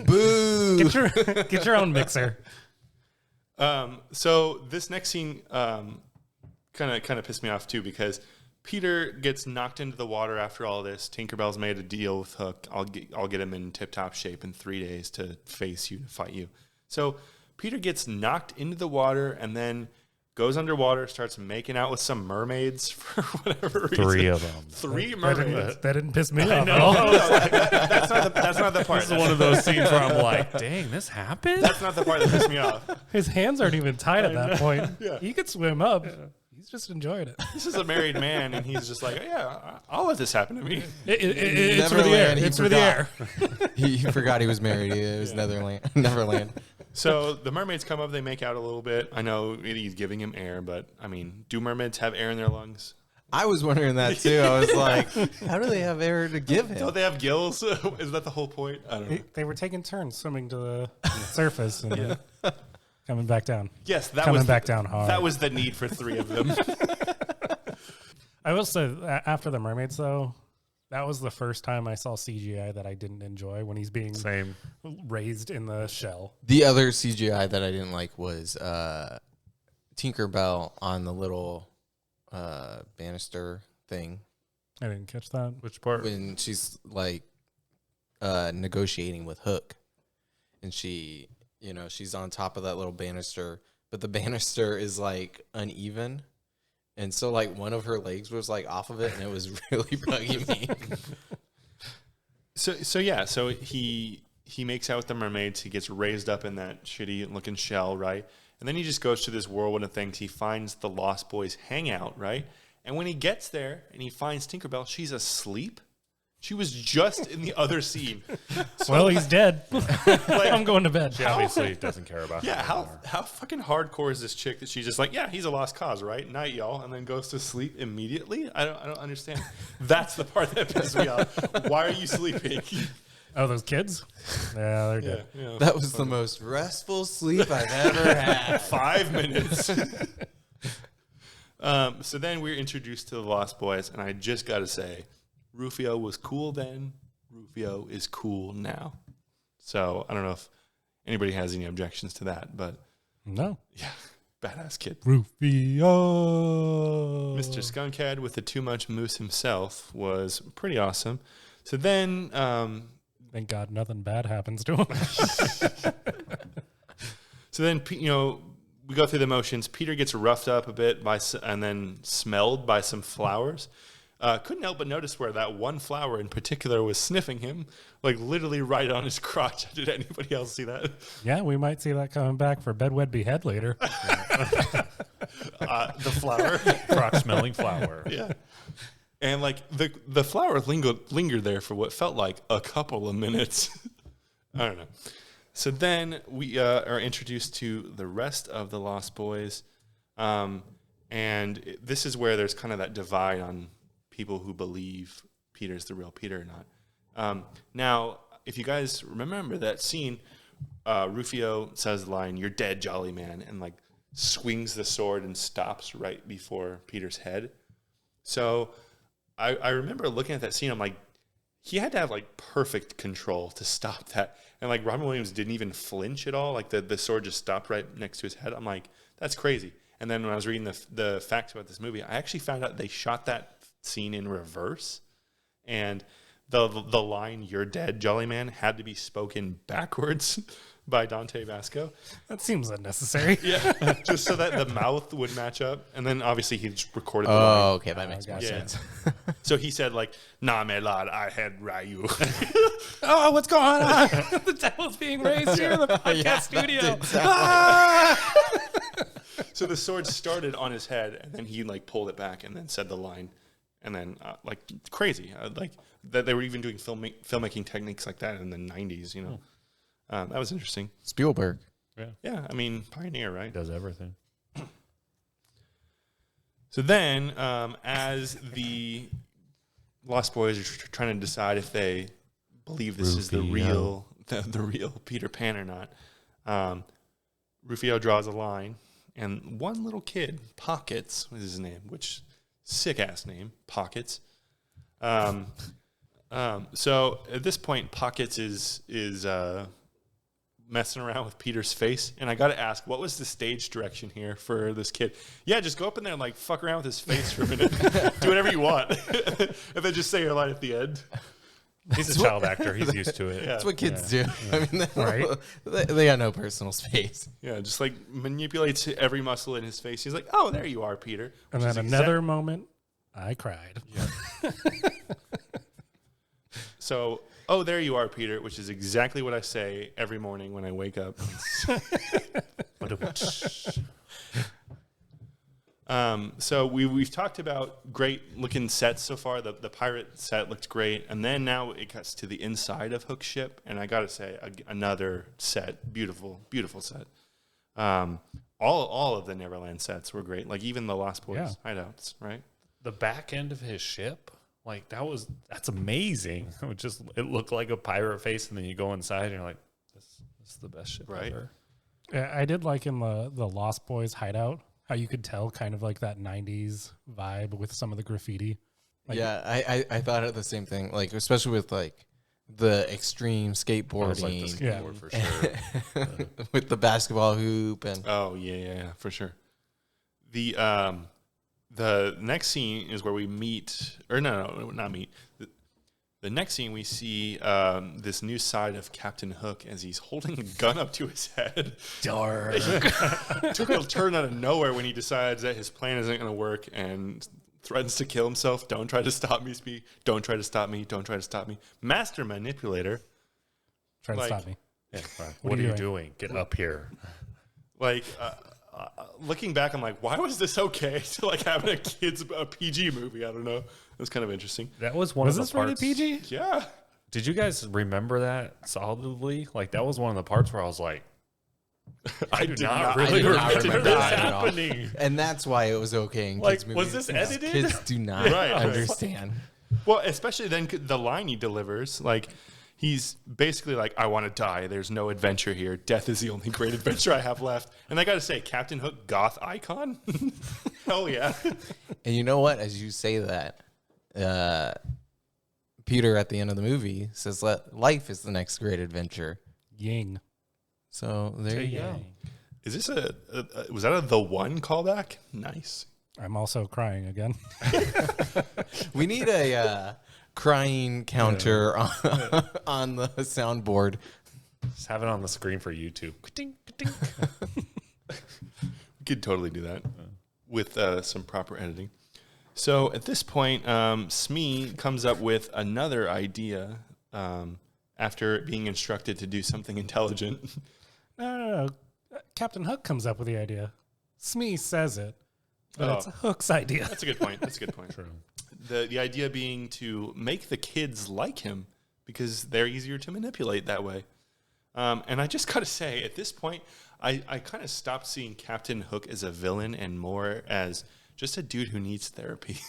Boo. Get your own mixer. So this next scene kind of pissed me off too, because Peter gets knocked into the water after all this. Tinkerbell's made a deal with Hook. I'll get him in tip-top shape in 3 days to face you, to fight you. So Peter gets knocked into the water and then goes underwater, starts making out with some mermaids for whatever reason. 3 of them. 3 mermaids. That didn't piss me off. No, that's not the part. This is one of those scenes where I'm like, dang, this happened? That's not the part that pissed me off. His hands aren't even tied at that point. Yeah. He could swim up. He's just enjoying it. This is a married man, and he's just like, yeah, I'll let this happen to me. It's for the air. Neverland, he It's for the air. He forgot he was married. It was Neverland. So the mermaids come up, they make out a little bit. I know he's giving him air, but I mean, do mermaids have air in their lungs? I was wondering that too. I was like, how do they have air to give him? Don't they have gills? Is that the whole point? I don't know. They were taking turns swimming to the surface and coming back down. Yes, that Coming was back down hard. That was the need for 3 of them. I will say, after the mermaids, though, That was the first time I saw CGI that I didn't enjoy when he's being Same. raised in the shell. The other CGI that I didn't like was Tinkerbell on the little banister thing I didn't catch that. Which part? when she's like negotiating with Hook, and she's on top of that little banister, but the banister is like uneven, and so like one of her legs was like off of it, and it was really bugging me. So he makes out with the mermaids. He gets raised up in that shitty looking shell, right? And then he just goes to this whirlwind of things. He finds the Lost Boys hangout, right? And when he gets there and he finds Tinkerbell, she's asleep. She was just in the other scene. So, Well, he's dead. like, I'm going to bed. She obviously doesn't care about yeah, her anymore. how fucking hardcore is this chick that she's just like, yeah, he's a lost cause, right? Night, y'all, and then goes to sleep immediately? I don't understand. That's the part that pisses me off. Why are you sleeping? Oh, those kids? Yeah, they're dead. Yeah, That was the most restful sleep I've ever had. 5 minutes. So then we're introduced to the Lost Boys, and I just got to say, Rufio was cool then. Rufio is cool now. So I don't know if anybody has any objections to that, but No. yeah, badass kid. Rufio. Mr. Skunkhead with the too much moose himself was pretty awesome. So then, Thank God nothing bad happens to him. we go through the motions. Peter gets roughed up a bit and then smelled by some flowers. Couldn't help but notice where that one flower in particular was sniffing him, like literally right on his crotch. Did anybody else see that? Yeah, we might see that coming back for Bedwed Behead later. The flower. Crotch-smelling flower. Yeah. And like the flower lingered there for what felt like a couple of minutes. I don't know. So then we are introduced to the rest of the Lost Boys. And this is where there's kind of that divide on people who believe Peter's the real Peter or not. Now, if you guys remember that scene, Rufio says the line, "You're dead, jolly man," and like swings the sword and stops right before Peter's head. So I remember looking at that scene, I'm like, he had to have like perfect control to stop that. And like Robin Williams didn't even flinch at all. Like the sword just stopped right next to his head. I'm like, that's crazy. And then when I was reading the facts about this movie, I actually found out they shot that scene in reverse. And the line, "You're dead, jolly man," had to be spoken backwards by Dante Vasco. That seems unnecessary. Yeah, just so that the mouth would match up. And then obviously he just recorded the Oh, line. okay, that makes more Yeah. sense. So he said like, "Nah, my lad, I had Ryu." Oh, what's going on? The devil's being raised here in the podcast studio. So the sword started on his head, and then he like pulled it back, and then said the line, and then like crazy, like that they were even doing filmmaking techniques like that in the '90s. That was interesting. Spielberg. Yeah, I mean, pioneer, right? Does everything. So then, as the Lost Boys are trying to decide if they believe this is the real Peter Pan or not, Rufio draws a line, and one little kid, Pockets was his name, which sick ass name, Pockets. So at this point, Pockets is messing around with Peter's face, and I got to ask, what was the stage direction here for this kid? Yeah, just go up in there and like fuck around with his face for a minute, do whatever you want, and then just say your line at the end. He's a child actor. He's used to it. That's what kids do. I mean, Right. they got no personal space. Yeah, just like manipulates every muscle in his face. He's like, "Oh, there you are, Peter." And Which then is another moment, I cried. So, "Oh, there you are, Peter," which is exactly what I say every morning when I wake up. So we've talked about great looking sets so far. The pirate set looked great, and then now it cuts to the inside of Hook's ship, and I got to say another set, beautiful set. All of the Neverland sets were great, like even the Lost Boys hideouts, right? The back end of his ship, like that's amazing. It looked like a pirate face, and then you go inside and you're like, this is the best ship Right. ever. Yeah, I did like in the Lost Boys hideout how you could tell kind of like that 90s vibe with some of the graffiti. Yeah, I thought of the same thing. Like, especially with like the extreme skateboarding, Like the skateboard for sure. with the basketball hoop, and Oh yeah, for sure. The next scene is where we meet, or no, not meet. The next scene we see this new side of Captain Hook as he's holding a gun up to his head. Dark. Took a turn out of nowhere when he decides that his plan isn't going to work and threatens to kill himself. Don't try to stop me, Spee. Don't try to stop me. Don't try to stop me. Master manipulator. Try to Like- stop me. Yeah, right. What are you doing? Get up here. Like, looking back, I'm like, why was this okay to like having a PG movie? I don't know. It was kind of interesting. That was one Was of this the rated parts. PG? Yeah. Did you guys remember that solidly? Like that was one of the parts where I was like, I do not really did not remember remember this that at all. happening. and that's why it was okay in Like, kids' was movies. this edited? Kids do not Right. understand. Well, especially then the line he delivers, like he's basically like, I want to die. There's no adventure here. Death is the only great adventure I have left. And I got to say, Captain Hook, goth icon. Hell yeah. And you know what? As you say that, Peter at the end of the movie says, "Life is the next great adventure." Ying. So there you go. Is this was that a The One callback? Nice. I'm also crying again. We need a crying counter on the soundboard. Just have it on the screen for YouTube. We could totally do that with some proper editing. So at this point, Smee comes up with another idea after being instructed to do something intelligent. No. Captain Hook comes up with the idea. Smee says it, but Oh. it's Hook's idea. That's a good point. That's a good point. True. The idea being to make the kids like him because they're easier to manipulate that way. And I just got to say, at this point, I kind of stopped seeing Captain Hook as a villain and more as just a dude who needs therapy.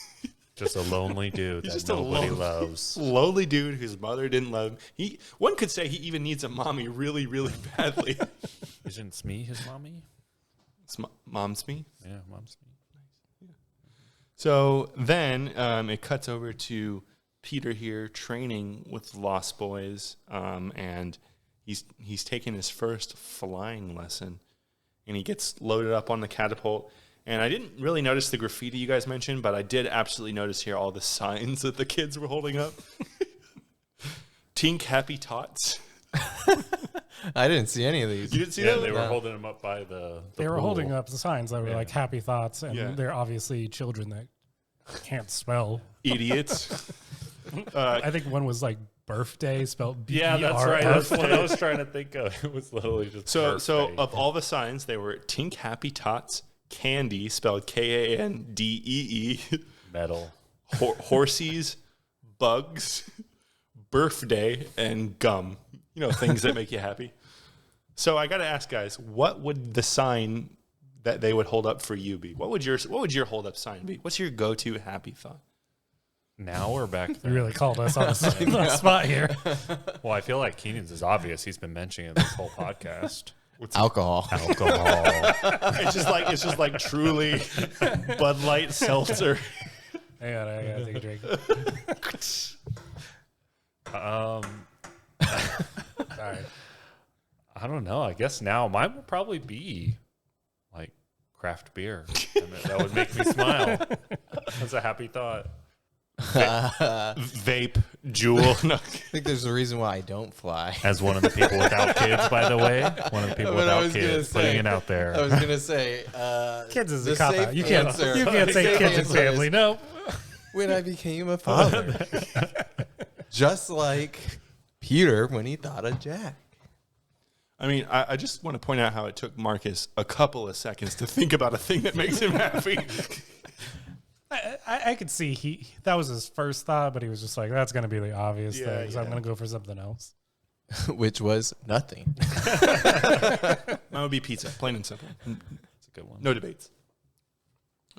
Just a lonely dude He's that just a nobody lone- loves. Lowly dude whose mother didn't love him. One could say he even needs a mommy really, really badly. Isn't Smee his mommy? It's mom's me. Yeah, mom's me. So then it cuts over to Peter here training with Lost Boys, and he's taking his first flying lesson, and he gets loaded up on the catapult. And I didn't really notice the graffiti you guys mentioned, but I did absolutely notice here all the signs that the kids were holding up. Tink Happy Tots. I didn't see any of these. You didn't see Yeah, that? they were holding him up by the They were pool. holding up the signs that were like happy thoughts, and Yeah. they're obviously children that can't spell. Idiots. I think one was like birthday spelled B. Yeah, that's right. That's what I was trying to think of. It was literally just So birthday. of all the signs, they were Tink Happy Tots, Candy, spelled Kandee, metal. Horsies, Bugs, Birthday, and Gum. You know, things that make you happy. So I got to ask, guys, what would the sign that they would hold up for you be? What would your hold up sign be? What's your go-to happy thought? Now or back You then? really called us on the spot here. Well, I feel like Keenan's is obvious. He's been mentioning it this whole podcast. Alcohol. Alcohol. It's just like truly Bud Light seltzer. Hang on, I gotta take a drink. All right. I don't know. I guess now mine would probably be like craft beer. And that would make me smile. That's a happy thought. Vape, Jewel. No. I think there's a reason why I don't fly. As one of the people without kids, by the way. One of the people But I without was gonna kids, say- putting it out there. I was gonna say, Kids is the a cop safe out. You can't answer- say safe kids and answer family. is, No. when I became a father, just like Peter when he thought of Jack. I mean, I just want to point out how it took Marcus a couple of seconds to think about a thing that makes him happy. I could see that was his first thought, but he was just like, that's going to be the obvious Yeah, thing, so I'm yeah. going to go for something else. Which was nothing. Mine would be pizza, plain and simple. That's a good one. No debates.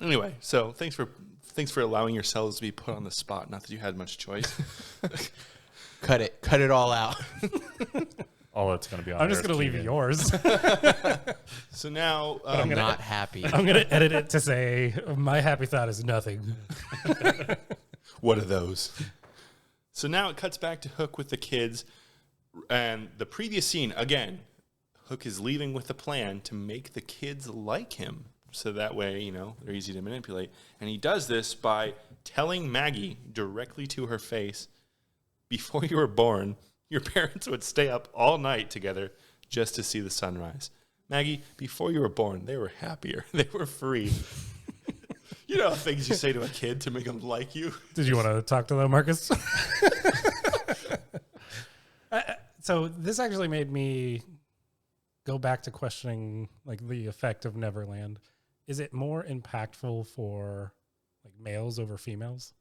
Anyway, so thanks for allowing yourselves to be put on the spot. Not that you had much choice. Cut it all out. Oh, that's going to be on I'm just there going to is leave Keenan. yours. So now, I'm not happy. I'm going to edit it to say, my happy thought is nothing. What are those? So now it cuts back to Hook with the kids. And the previous scene, again, Hook is leaving with a plan to make the kids like him. So that way, they're easy to manipulate. And he does this by telling Maggie directly to her face, before you were born, your parents would stay up all night together just to see the sunrise. Maggie, before you were born, they were happier. They were free. You know things you say to a kid to make them like you. Did you want to talk to them, Marcus? So this actually made me go back to questioning like the effect of Neverland. Is it more impactful for like males over females?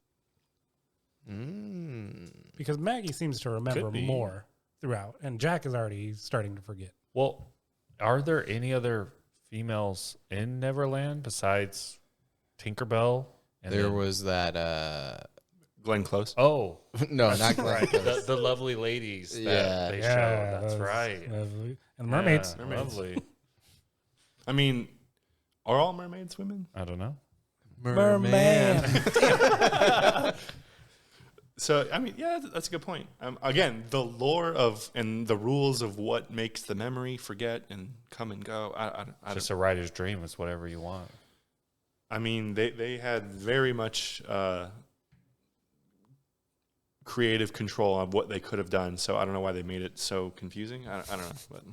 Because Maggie seems to remember more throughout, and Jack is already starting to forget. Well, are there any other females in Neverland besides Tinkerbell? And There was that. Glenn Close. Oh, No, not right. Close. The lovely ladies that Yeah. they show. That's right. Lovely. And the mermaids. Yeah, lovely. I mean, are all mermaids women? I don't know. Merman. So, I mean, yeah, that's a good point. Again, the lore and the rules of what makes the memory forget and come and go. I Just a writer's dream is whatever you want. I mean, they had very much creative control on what they could have done. So I don't know why they made it so confusing. I don't know. But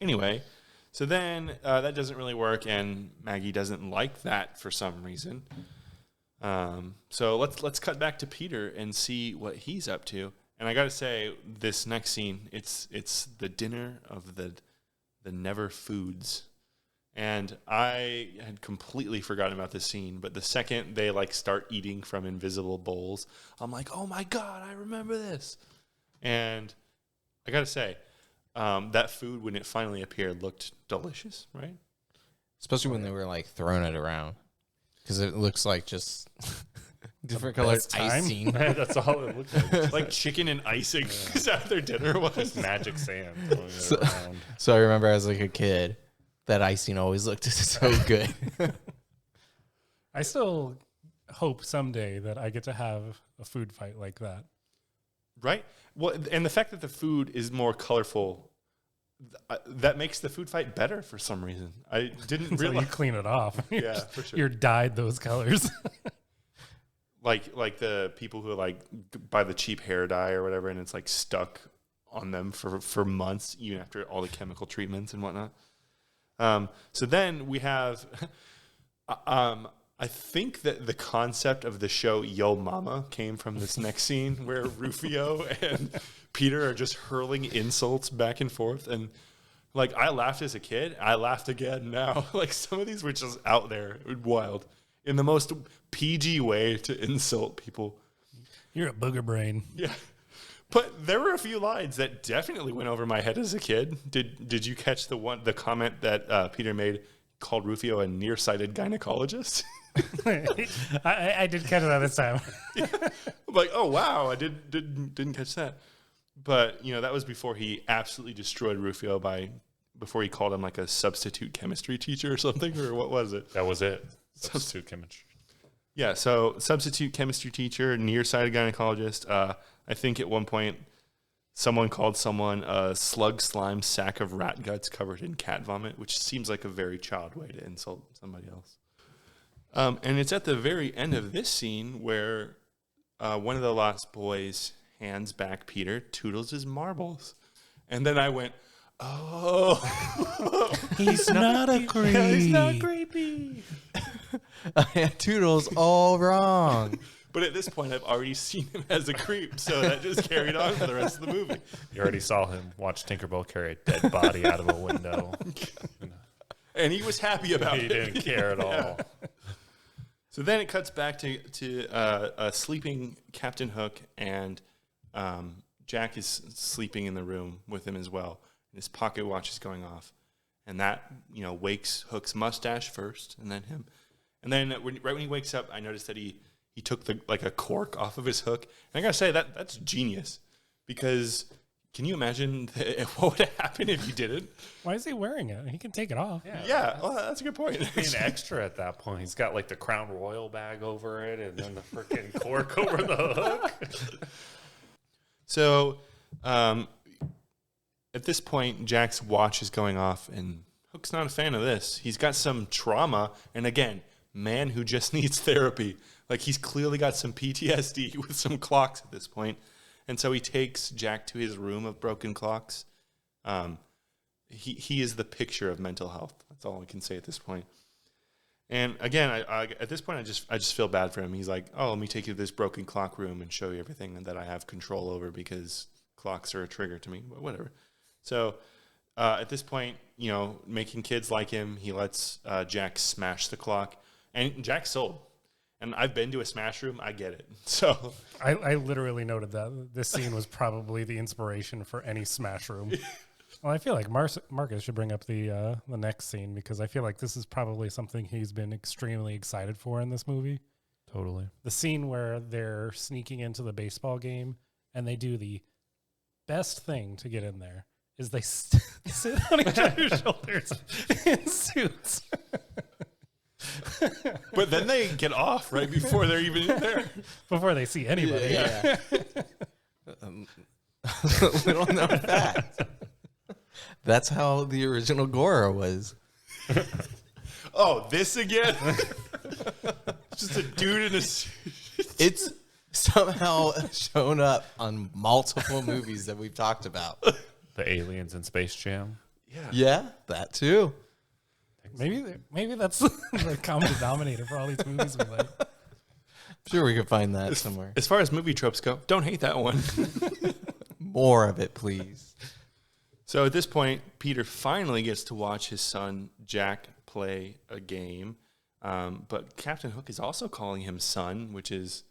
anyway, so then that doesn't really work, and Maggie doesn't like that for some reason. So let's cut back to Peter and see what he's up to. And I got to say, this next scene, it's the dinner of the Never Foods. And I had completely forgotten about this scene, but the second they like start eating from invisible bowls, I'm like, oh my God, I remember this. And I got to say, that food, when it finally appeared, looked delicious, right? Especially when they were like throwing it around, because it looks like just different colored icing. That's all it looks like. Like chicken and icing. Is that what their dinner was? Magic sand going around. So I remember as like a kid, that icing always looked so good. I still hope someday that I get to have a food fight like that. Right? Well, and the fact that the food is more colorful, that makes the food fight better for some reason. I didn't So you realize. clean it off. Yeah, for sure. You're dyed those colors. Like the people who like buy the cheap hair dye or whatever, and it's like stuck on them for months, even after all the chemical treatments and whatnot. So then we have, I think that the concept of the show Yo Mama came from this next scene where Rufio and Peter are just hurling insults back and forth. And like, I laughed as a kid. I laughed again now. Like, some of these were just out there, wild, in the most PG way to insult people. You're a booger brain. Yeah. But there were a few lines that definitely went over my head as a kid. Did you catch the comment that Peter made, called Rufio a nearsighted gynecologist? I did catch that this time. I'm like, oh wow, I didn't catch that. But that was before he absolutely destroyed Rufio before he called him like a substitute chemistry teacher or something, or what was it? That was it. Substitute chemistry. Yeah, so substitute chemistry teacher, nearsighted gynecologist. I think at one point someone called someone a slug slime sack of rat guts covered in cat vomit, which seems like a very child way to insult somebody else. And it's at the very end of this scene where one of the Lost Boys hands back Peter Toodles' marbles. And then I went, oh. He's not a creep. He's not creepy. I had Toodles all wrong. But at this point, I've already seen him as a creep, so that just carried on for the rest of the movie. You already saw him watch Tinkerbell carry a dead body out of a window. And he was happy about it. He didn't care at all. So then it cuts back to a sleeping Captain Hook, and Jack is sleeping in the room with him as well. And his pocket watch is going off. And that, wakes Hook's mustache first, and then him. And then right when he wakes up, I noticed that he took a cork off of his hook. And I gotta say, that's genius, because Can you imagine what would happen if you didn't? Why is he wearing it? He can take it off. Yeah, well, that's a good point. Being extra at that point. He's got like the Crown Royal bag over it and then the freaking cork over the hook. So, at this point, Jack's watch is going off, and Hook's not a fan of this. He's got some trauma, and again, man who just needs therapy. Like, he's clearly got some PTSD with some clocks at this point. And so he takes Jack to his room of broken clocks. He is the picture of mental health. That's all I can say at this point. And again, I at this point, I just feel bad for him. He's like, oh, let me take you to this broken clock room and show you everything that I have control over because clocks are a trigger to me. But whatever. So at this point, you know, making kids like him, he lets Jack smash the clock. And Jack's sold. And I've been to a smash room. I get it. So I literally noted that this scene was probably the inspiration for any smash room. Well, I feel like Marcus should bring up the next scene because I feel like this is probably something he's been extremely excited for in this movie. Totally. The scene where they're sneaking into the baseball game and they do the best thing to get in there is they sit on each other's shoulders in suits. but then they get off right before they're even in there. Before they see anybody. Yeah. Little known fact. That's how the original Gora was. Oh, this again? Just a dude in a suit. It's somehow shown up on multiple movies that we've talked about. The aliens in Space Jam. Yeah, that too. Maybe that's the common denominator for all these movies we like. I'm sure we could find that somewhere. As far as movie tropes go, don't hate that one. More of it, please. So at this point, Peter finally gets to watch his son, Jack, play a game. But Captain Hook is also calling him son, which is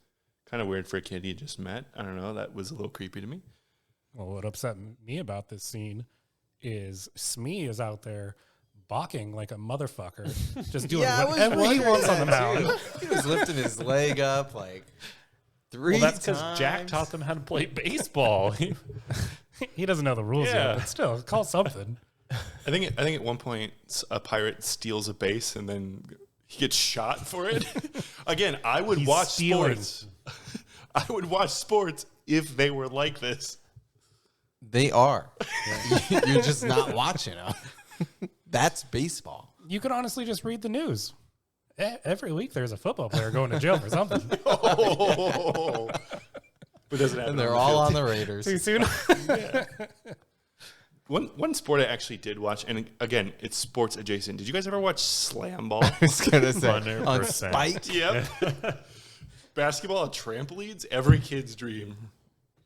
kind of weird for a kid he just met. I don't know. That was a little creepy to me. Well, what upset me about this scene is Smee is out there balking like a motherfucker, just doing whatever he wants on the mound. He was lifting his leg up like 3 Well, that's times. because Jack taught them how to play baseball. He doesn't know the rules Yeah. yet, but still, call something. I think at one point a pirate steals a base and then he gets shot for it. Again, I would watch stealing. sports. I would watch sports if they were like this. They are. You're just not watching them. That's baseball. You could honestly just read the news. Every week there's a football player going to jail for something. Oh. But doesn't happen And they're on the all field. on the Raiders. Too soon? One sport I actually did watch, and again, it's sports adjacent. Did you guys ever watch slam ball? I was going to say, 100%. on Spike. Yep. Basketball and trampolines, every kid's dream.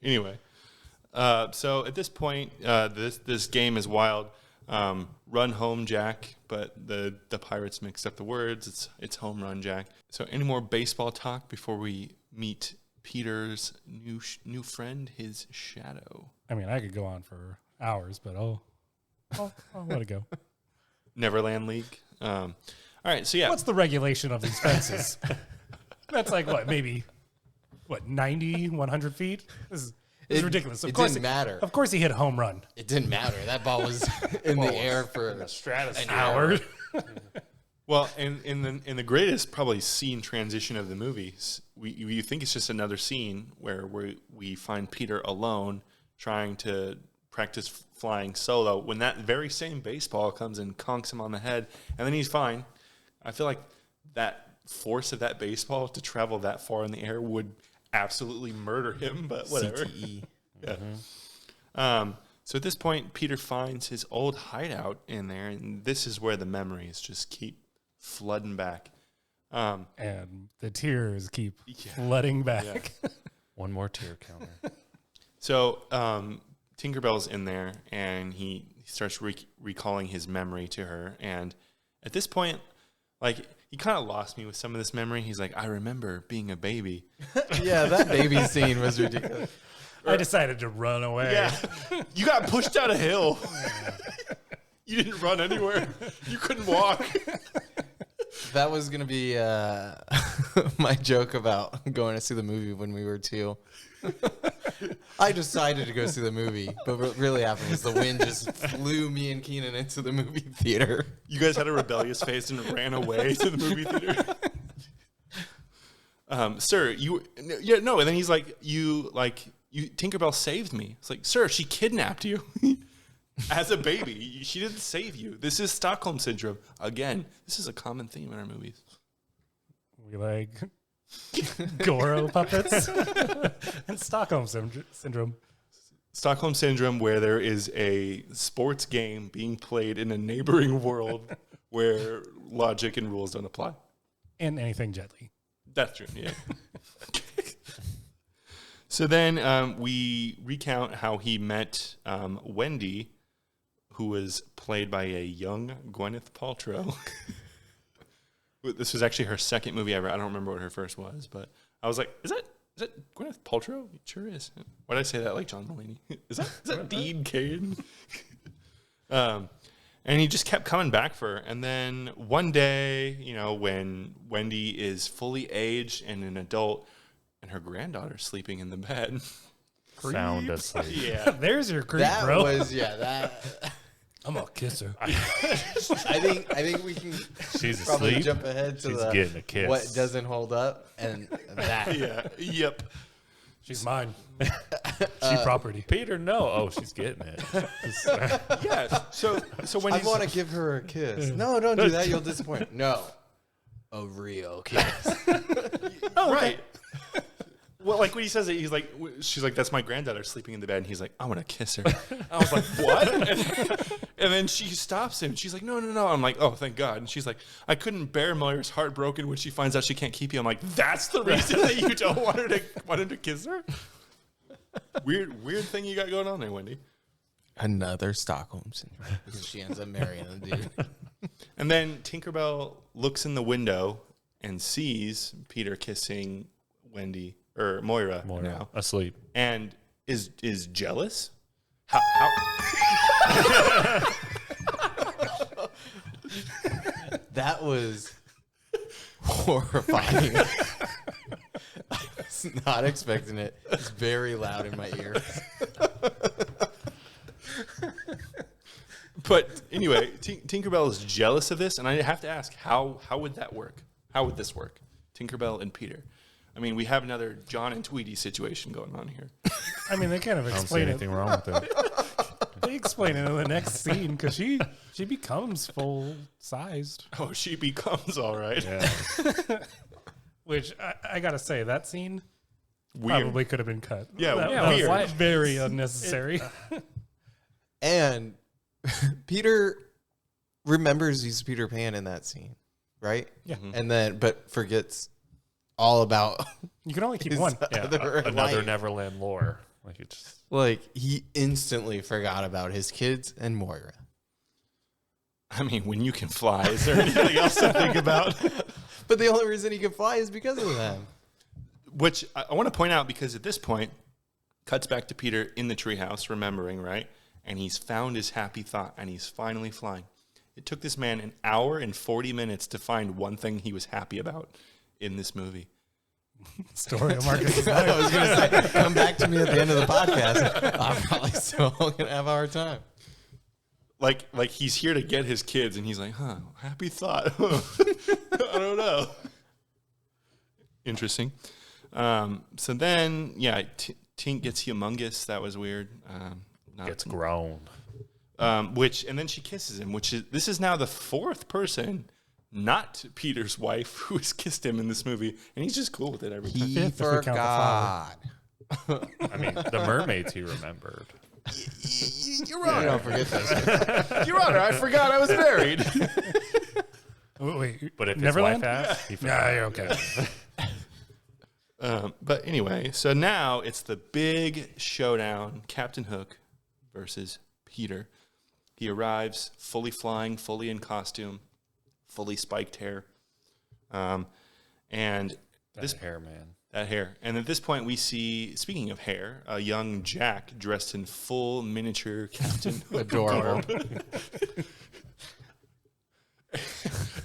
Anyway, so at this point, this game is wild. Run home, Jack, but the Pirates mixed up the words. It's home run, Jack. So any more baseball talk before we meet Peter's new friend, his shadow? I mean, I could go on for hours, but I'll let it go. Neverland League. All right, so yeah. What's the regulation of these fences? That's like what, maybe 90, 100 feet? This is ridiculous. It didn't matter. Of course he hit a home run. It didn't matter. That ball was in the air for A stratosphere. an hour. Well, in the greatest probably scene transition of the movies, you think it's just another scene where we find Peter alone trying to practice flying solo when that very same baseball comes and conks him on the head, and then he's fine. I feel like that force of that baseball to travel that far in the air would absolutely murder him, but whatever. CTE. Yeah. So at this point, Peter finds his old hideout in there, and this is where the memories just keep flooding back. And the tears keep flooding back. One more tear counter. So Tinkerbell's in there, and he starts recalling his memory to her. And at this point, like, he kind of lost me with some of this memory. He's like, I remember being a baby. Yeah, that baby scene was ridiculous. I decided to run away. Yeah. You got pushed down a hill. You didn't run anywhere. You couldn't walk. That was going to be my joke about going to see the movie when we were 2. I decided to go see the movie, but what really happened was the wind just flew me and Keenan into the movie theater. You guys had a rebellious face and ran away to the movie theater. Sir, and then he's like, Tinkerbell saved me. It's like, sir, she kidnapped you as a baby. She didn't save you. This is Stockholm Syndrome. Again, this is a common theme in our movies. We like Goro puppets and Stockholm Syndrome. Stockholm Syndrome, where there is a sports game being played in a neighboring world where logic and rules don't apply. And anything deadly. That's true, yeah. So then we recount how he met Wendy, who was played by a young Gwyneth Paltrow. This was actually her second movie ever. I don't remember what her first was, but I was like, is that Gwyneth Paltrow? It sure is. Why did I say that like John Mulaney? Is that Dean Cain? And he just kept coming back for her. And then one day, when Wendy is fully aged and an adult, and her granddaughter's sleeping in the bed. Sound asleep. Yeah. There's your creep, That bro. was, that. I'm gonna kiss her. I think we can She's probably asleep. jump ahead to She's getting a kiss. what doesn't hold up and that. Yeah. Yep. She's mine. She property. Peter, no. Oh, she's getting it. Yeah. So when I he's want to give her a kiss. No, don't do that. You'll disappoint. No, a real kiss. right. Well, like when he says it, she's like, that's my granddaughter sleeping in the bed, and he's like, I want to kiss her. I was like, what? And then she stops him. She's like, no. I'm like, oh, thank God. And she's like, I couldn't bear Moira's heart broken when she finds out she can't keep you. I'm like, that's the reason that you don't want him to kiss her? Weird thing you got going on there, Wendy. Another Stockholm Syndrome because she ends up marrying a dude. And then Tinkerbell looks in the window and sees Peter kissing Wendy or Moira now, asleep, and is jealous. How? That was horrifying. I was not expecting it. It's very loud in my ears. But anyway, Tinkerbell is jealous of this, and I have to ask, how would that work? How would this work? Tinkerbell and Peter. I mean, we have another John and Tweety situation going on here. I mean, they kind of I don't see explain it. anything wrong with it. They explain it in the next scene because she becomes full sized. Oh, she becomes all right. Yeah. Which I gotta say, that scene Weird. probably could have been cut. Yeah, that weird. was very unnecessary. And Peter remembers he's Peter Pan in that scene, right? Yeah. And then, but forgets all about You can only keep his one. Yeah, other another life. Neverland lore. Like it just Like, he instantly forgot about his kids and Moira. I mean, when you can fly, is there anything else to think about? But the only reason he can fly is because of them. Which I want to point out, because at this point, cuts back to Peter in the treehouse, remembering, right? And he's found his happy thought, and he's finally flying. It took this man an hour and 40 minutes to find one thing he was happy about in this movie. Story of Marcus. I was going to say, come back to me at the end of the podcast. I'm probably still going to have a hard time. Like he's here to get his kids, and he's like, happy thought. I don't know. Interesting. So then, yeah, Tink gets humongous. That was weird. gets grown. And then she kisses him, this is now the fourth person, not Peter's wife, who has kissed him in this movie, and he's just cool with it every time. He forgot. I mean, the mermaids he remembered. Your Honor, Don't forget this. Your Honor, I forgot I was married. Wait, But if Neverland? his wife asked, he Yeah, forgot. you're okay. But anyway, so now it's the big showdown, Captain Hook versus Peter. He arrives fully flying, fully in costume, fully spiked hair. And This hair, man. that hair. And at this point, we see, speaking of hair, a young Jack dressed in full miniature Captain Hook. Adorable.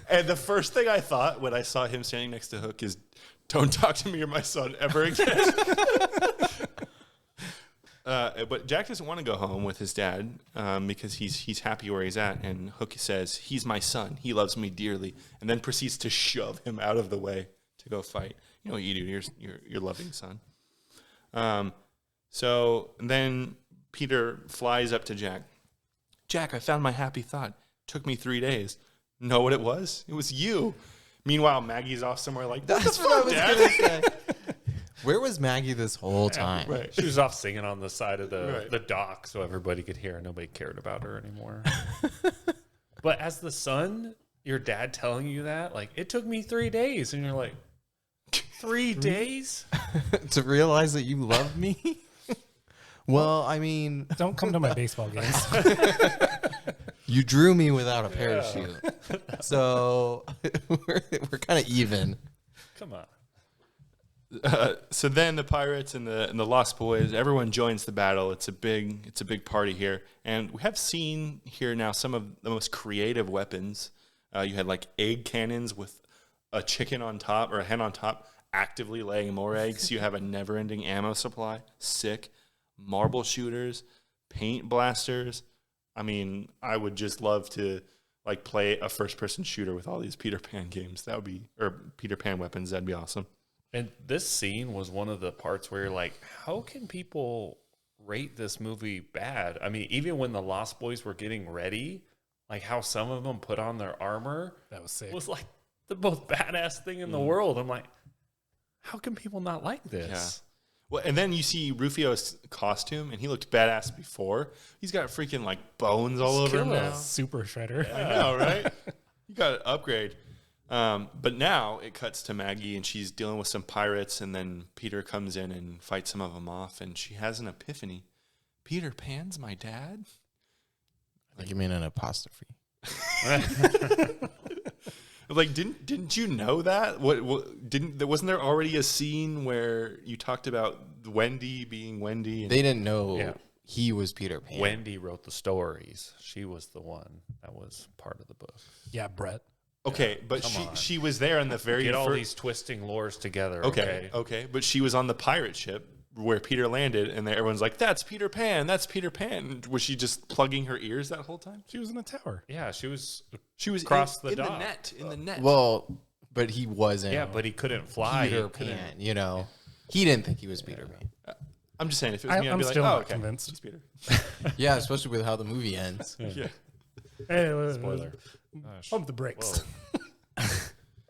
And the first thing I thought when I saw him standing next to Hook is, don't talk to me or my son ever again. But Jack doesn't want to go home with his dad because he's happy where he's at. And Hook says, "He's my son. He loves me dearly," and then proceeds to shove him out of the way to go fight. You know what you do to your loving son. So then Peter flies up to Jack. Jack, I found my happy thought. Took me 3 days. Know what it was? It was you. Meanwhile, Maggie's off somewhere like, That's what I was gonna say. Where was Maggie this whole time? Right. She was off singing on the side of Right. the dock so everybody could hear. Nobody cared about her anymore. But as the son, your dad telling you that, like, it took me 3 days. And you're like, 3 days? To realize that you love me? Well, I mean, Don't come to my baseball games. you drew me without a parachute. So we're kind of even. Come on. So then the pirates and the Lost Boys, everyone joins the battle. It's a big party here, and we have seen here now some of the most creative weapons. You had like egg cannons with a chicken on top or a hen on top, actively laying more eggs. You have a never-ending ammo supply. Sick. Marble shooters, paint blasters. I mean, I would just love to like play a first-person shooter with all these Peter Pan games. That would be, or Peter Pan weapons. That'd be awesome. And this scene was one of the parts where you're like, how can people rate this movie bad? I mean, even when the Lost Boys were getting ready, like how some of them put on their armor That was sick. was like the most badass thing in the world. I'm like, how can people not like this? Well, and then you see Rufio's costume, and he looked badass before. He's got freaking like bones all over him now. Super shredder. I know, right? You got to upgrade. But now it cuts to Maggie, and she's dealing with some pirates, and then Peter comes in and fights some of them off, and she has an epiphany. Peter Pan's my dad? Like, you mean an apostrophe? Like, didn't you know that? Wasn't there already a scene where you talked about Wendy being Wendy? And They didn't know he was Peter Pan. Wendy wrote the stories. She was the one that was part of the book. Yeah, Brett. Okay, but she was there in the very Get all first. these twisting lores together. Okay, but she was on the pirate ship where Peter landed, and everyone's like, "That's Peter Pan. That's Peter Pan." Was she just plugging her ears that whole time? She was in a tower. Yeah, she was Across the in dock. the net. In the net. Well, but he wasn't Yeah, but he couldn't fly. Peter He couldn't- Pan, you know. He didn't think he was Peter Pan. I'm just saying, if it was me, I'd I'm be like, still "Oh, not okay, convinced. he's Peter." Yeah, especially with how the movie ends. Yeah. Hey, Spoiler. Pump the brakes.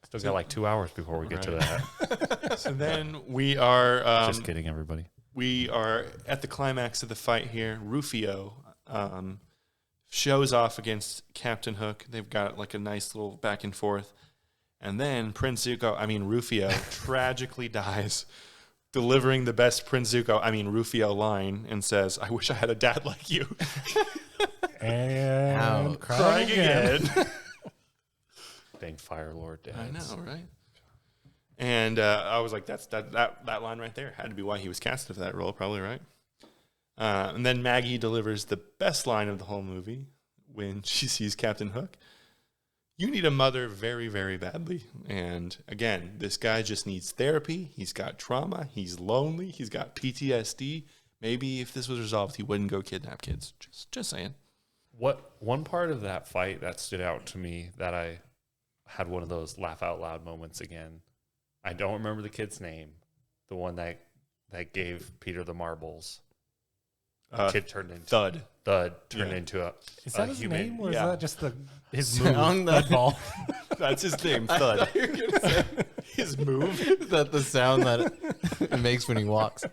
Still got like 2 hours before we get to that. So then we are. Just kidding, everybody. We are at the climax of the fight here. Rufio shows off against Captain Hook. They've got like a nice little back and forth. And then Rufio tragically dies, delivering the best Rufio line and says, "I wish I had a dad like you." And Ouch. crying again. Dang Fire Lord dads. I know, right? And I was like, that line right there had to be why he was casted for that role, probably, right? And then Maggie delivers the best line of the whole movie when she sees Captain Hook. "You need a mother very, very badly." And again, this guy just needs therapy. He's got trauma. He's lonely. He's got PTSD. Maybe if this was resolved, he wouldn't go kidnap kids. Just saying. What one part of that fight that stood out to me that I had one of those laugh out loud moments again. I don't remember the kid's name. The one that gave Peter the marbles. Kid turned into Thud. turned into a Is that his human. name, or Yeah. is that just his Sound move? Thud ball. That's his name, Thud. His move. That the sound that it makes when he walks.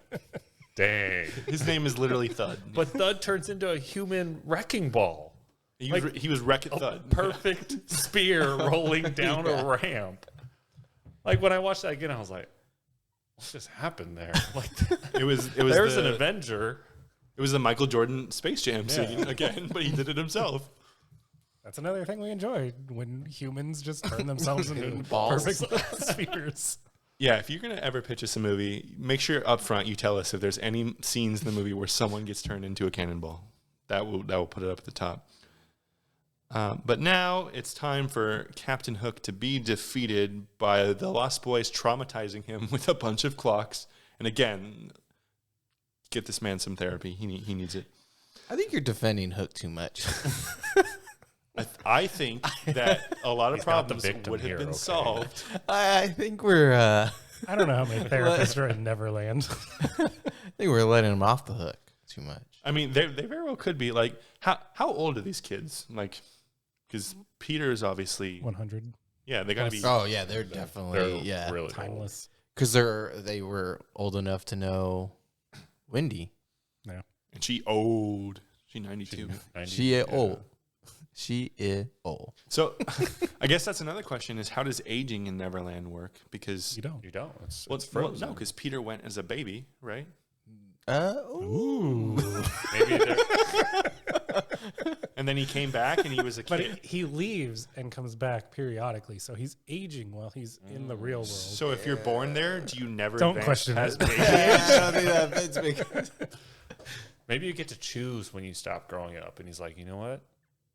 Dang. His name is literally Thud. But Thud turns into a human wrecking ball. He was Wreck-It Thud. Perfect spear rolling down a ramp. Like when I watched that again, I was like, what just happened there? Like It was there's an the, Avenger. It was the Michael Jordan Space Jam scene again, but he did it himself. That's another thing we enjoy, when humans just turn themselves into Balls. perfect spheres. Yeah, if you're gonna ever pitch us a movie, make sure up front you tell us if there's any scenes in the movie where someone gets turned into a cannonball. That will put it up at the top. But now it's time for Captain Hook to be defeated by the Lost Boys, traumatizing him with a bunch of clocks. And again, Get this man some therapy. He needs it. I think you're defending Hook too much. I think that a lot of He's not the problems victim would have here, been okay. solved. I think we're I don't know how many therapists are in Neverland. I think we're letting him off the hook too much. I mean, they very well could be. Like, how old are these kids? Like, because Peter is obviously 100. yeah, they got to be. Oh yeah, they're definitely Really old. Timeless. because they were old enough to know Wendy. Yeah. And she old. She 92. 90, She is old. She is old. So, I guess that's another question: is how does aging in Neverland work? Because You don't. You don't. It's well, frozen. no, because Peter went as a baby, right? Ooh. Maybe they're, And then he came back and he was a But kid. he leaves and comes back periodically, so he's aging while he's in the real world. So if you're born there, do you never Don't advance question as it. baby? I don't think that fits because maybe you get to choose when you stop growing up. And he's like, you know what?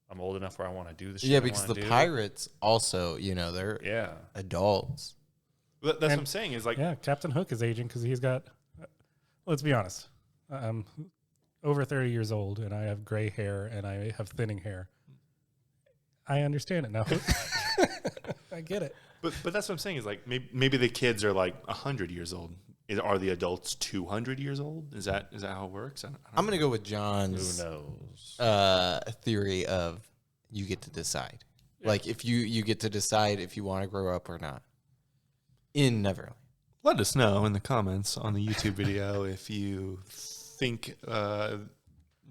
I'm old enough where I want to do the shit. yeah, I because wanna the do. pirates also, they're Yeah. adults. That's what I'm saying. Is like Yeah, Captain Hook is aging because he's got. Let's be honest. I'm over 30 years old, and I have gray hair, and I have thinning hair. I understand it now. I get it. But that's what I'm saying is like maybe the kids are like 100 years old. Are the adults 200 years old? Is that how it works? I don't I'm know. gonna go with Who John's knows? theory of you get to decide. Like if you get to decide if you want to grow up or not in Neverland. Let us know in the comments on the YouTube video if you think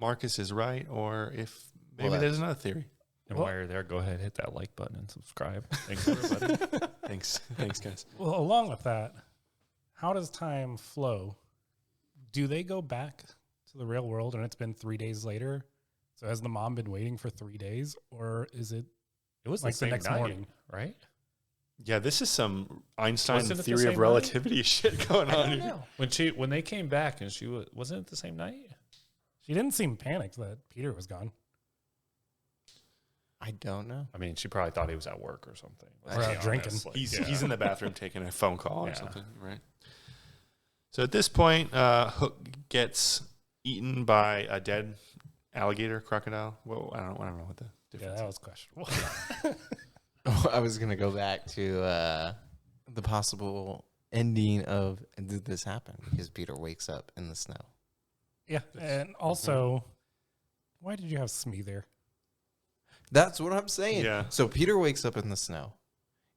Marcus is right or if maybe Well, there's another theory. And while you're there, go ahead, hit that like button and subscribe. Thanks, everybody. Thanks, guys. Well, along with that, how does time flow? Do they go back to the real world and it's been 3 days later? So has the mom been waiting for 3 days, or is it It was like the the same next night, morning? right? Yeah, this is some Einstein Wasn't it the theory same of night? relativity shit going on here. When they came back and she wasn't it the same night? She didn't seem panicked that Peter was gone. I don't know. I mean, she probably thought he was at work or something. Or Let's out be drinking. honest, like, He's yeah. he's in the bathroom taking a phone call or Yeah. something, right? So at this point, Hook gets eaten by a dead alligator, crocodile. Well, I don't know what the Yeah, difference that is. was questionable. I was gonna go back to the possible ending of did this happen? Because Peter wakes up in the snow. Yeah, and also, why did you have Smee there? That's what I'm saying. Yeah. So Peter wakes up in the snow.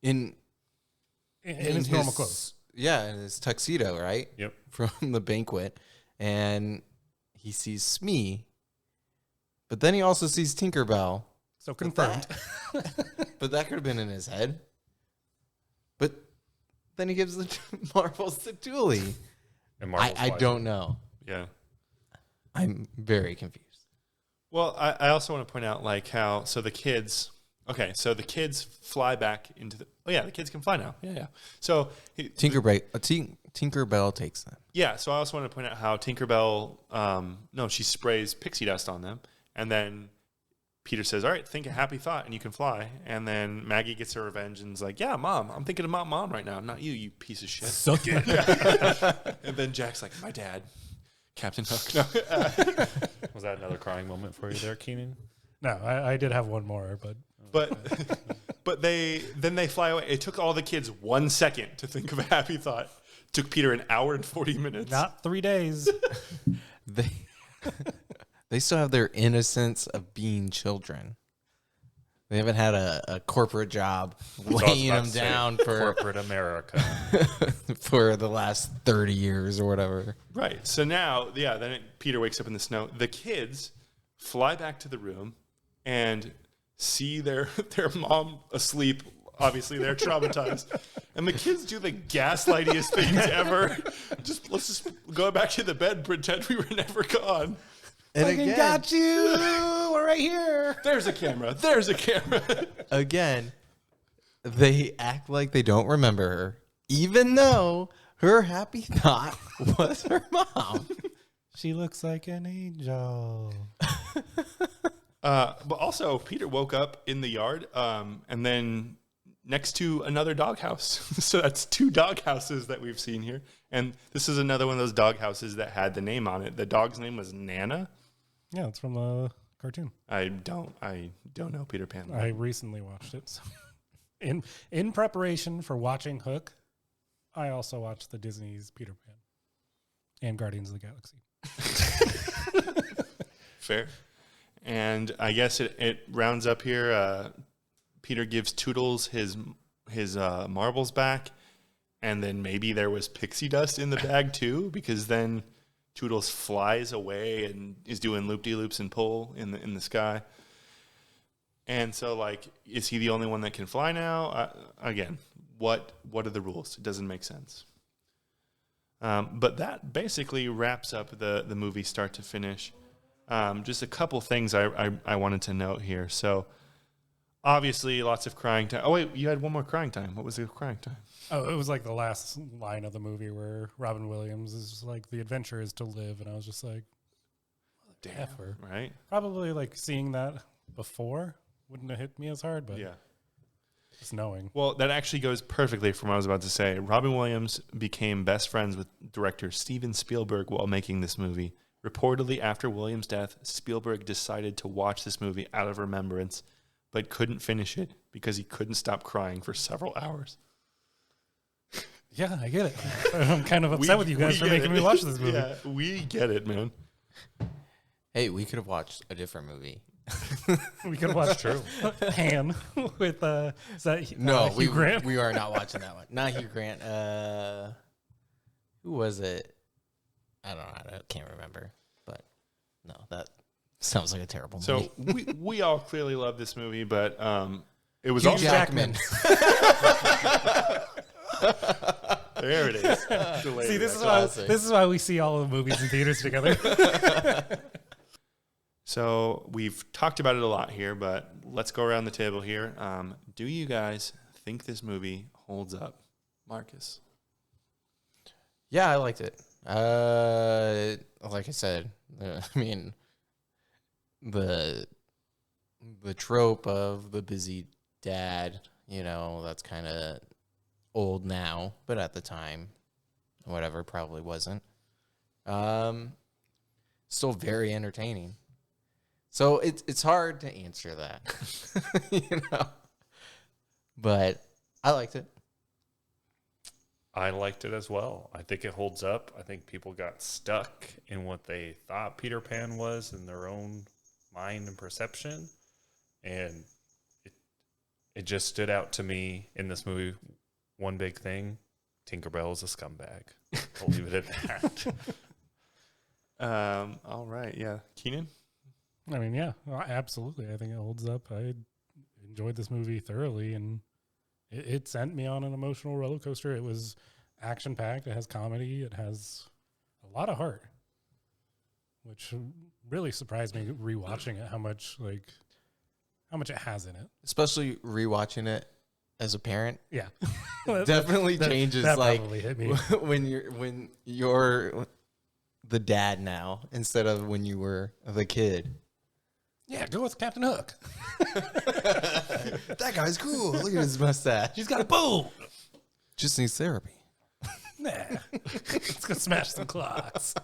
In In his normal clothes. Yeah, in his tuxedo, right? Yep. From the banquet. And he sees Smee. But then he also sees Tinkerbell. So confirmed. But that could have been in his head. But then he gives the marbles to Dooley. And I Marvel's don't know. Yeah. I'm very confused. Well, I also want to point out like how so the kids. Okay, so the kids fly back into the. Oh yeah, the kids can fly now. Yeah. So Tinkerbell takes them. yeah, so I also want to point out how Tinkerbell. No, she sprays pixie dust on them, and then Peter says, "All right, think a happy thought, and you can fly." And then Maggie gets her revenge and is like, "Yeah, Mom, I'm thinking about Mom right now, not you, you piece of shit." Suck it. And then Jack's like, "My dad, Captain Hook." No. Was that another crying moment for you there, Keenan? No, I did have one more, but But they fly away. It took all the kids 1 second to think of a happy thought. It took Peter an hour and 40 minutes. not 3 days. They still have their innocence of being children. They haven't had a corporate job weighing them down for corporate America. for the last 30 years or whatever. Right. So now, yeah, then Peter wakes up in the snow. The kids fly back to the room and see their mom asleep. Obviously, they're traumatized. And the kids do the gaslightiest things ever. Let's just go back to the bed and pretend we were never gone. And again, got you. We're right here. There's a camera. There's a camera. again, they act like they don't remember her, even though her happy thought was her mom. She looks like an angel. But also, Peter woke up in the yard, and then next to another doghouse. So that's 2 doghouses that we've seen here. And this is another one of those doghouses that had the name on it. The dog's name was Nana. Yeah, it's from the cartoon. I don't know Peter Pan. I recently watched it. So in preparation for watching Hook, I also watched the Disney's Peter Pan and Guardians of the Galaxy. Fair. And I guess it rounds up here. Peter gives Toodles his marbles back, and then maybe there was pixie dust in the bag too, because then Toodles flies away and is doing loop-de-loops and pull in the sky. And so, like, is he the only one that can fly now? Again, what are the rules? It doesn't make sense. But that basically wraps up the movie start to finish. Just a couple things I wanted to note here. So, obviously, lots of crying time. Oh, wait, you had one more crying time. What was the crying time? Oh, it was like the last line of the movie where Robin Williams is just like, the adventure is to live. And I was just like, Damn, F-er. right? Probably like seeing that before wouldn't have hit me as hard, but Yeah. just knowing. Well, that actually goes perfectly from what I was about to say. Robin Williams became best friends with director Steven Spielberg while making this movie. Reportedly, after Williams' death, Spielberg decided to watch this movie out of remembrance, but couldn't finish it because he couldn't stop crying for several hours. Yeah, I get it. I'm kind of upset with you guys for making me watch this movie. Yeah, we get it, man. Hey, we could have watched a different movie. We could watch Pan with is that No, Hugh Grant? we are not watching that one. Not Hugh Grant. Who was it? I don't know. I can't remember. But no, that sounds like a terrible movie. So we all clearly love this movie, but it was Hugh also Jackman. There it is. See, this is why we see all the movies in theaters together. So we've talked about it a lot here, but let's go around the table here. Do you guys think this movie holds up? Marcus? Yeah, I liked it. Like I said, I mean, the trope of the busy dad, that's kind of old now, but at the time, whatever, probably wasn't. Still very entertaining. So it's hard to answer that, but I liked it. I liked it as well. I think it holds up. I think people got stuck in what they thought Peter Pan was in their own mind and perception. And it just stood out to me in this movie. One big thing, Tinkerbell is a scumbag. I'll leave it at that. All right. Yeah. Keenan? I mean, yeah, absolutely. I think it holds up. I enjoyed this movie thoroughly, and it sent me on an emotional roller coaster. It was action-packed. It has comedy. It has a lot of heart, which really surprised me rewatching it, how much it has in it. Especially rewatching it as a parent. Yeah. Definitely changes that like probably hit me. when you're the dad now instead of when you were the kid. Yeah, go with Captain Hook. That guy's cool. Look at his mustache. She's got a bow. Just needs therapy. Nah. Let's go smash some clocks.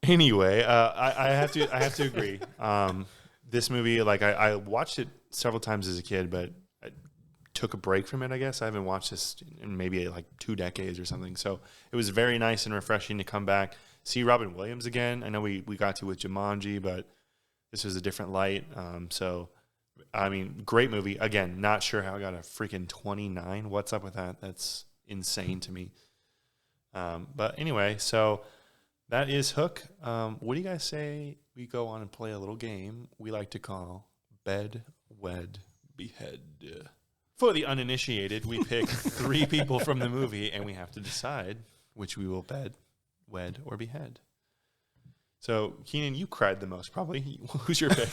Anyway, I have to agree. This movie, like I watched it several times as a kid, but I took a break from it, I guess. I haven't watched this in maybe like 2 decades or something. So it was very nice and refreshing to come back, see Robin Williams again. I know we got to with Jumanji, but this was a different light. So, I mean, great movie. Again, not sure how I got a freaking 29. What's up with that? That's insane to me. But anyway, so that is Hook. What do you guys say we go on and play a little game we like to call Bed, Wed, Behead? For the uninitiated, we pick 3 people from the movie, and we have to decide which we will bed, wed, or behead. So, Keenan, you cried the most, probably. Who's your pick?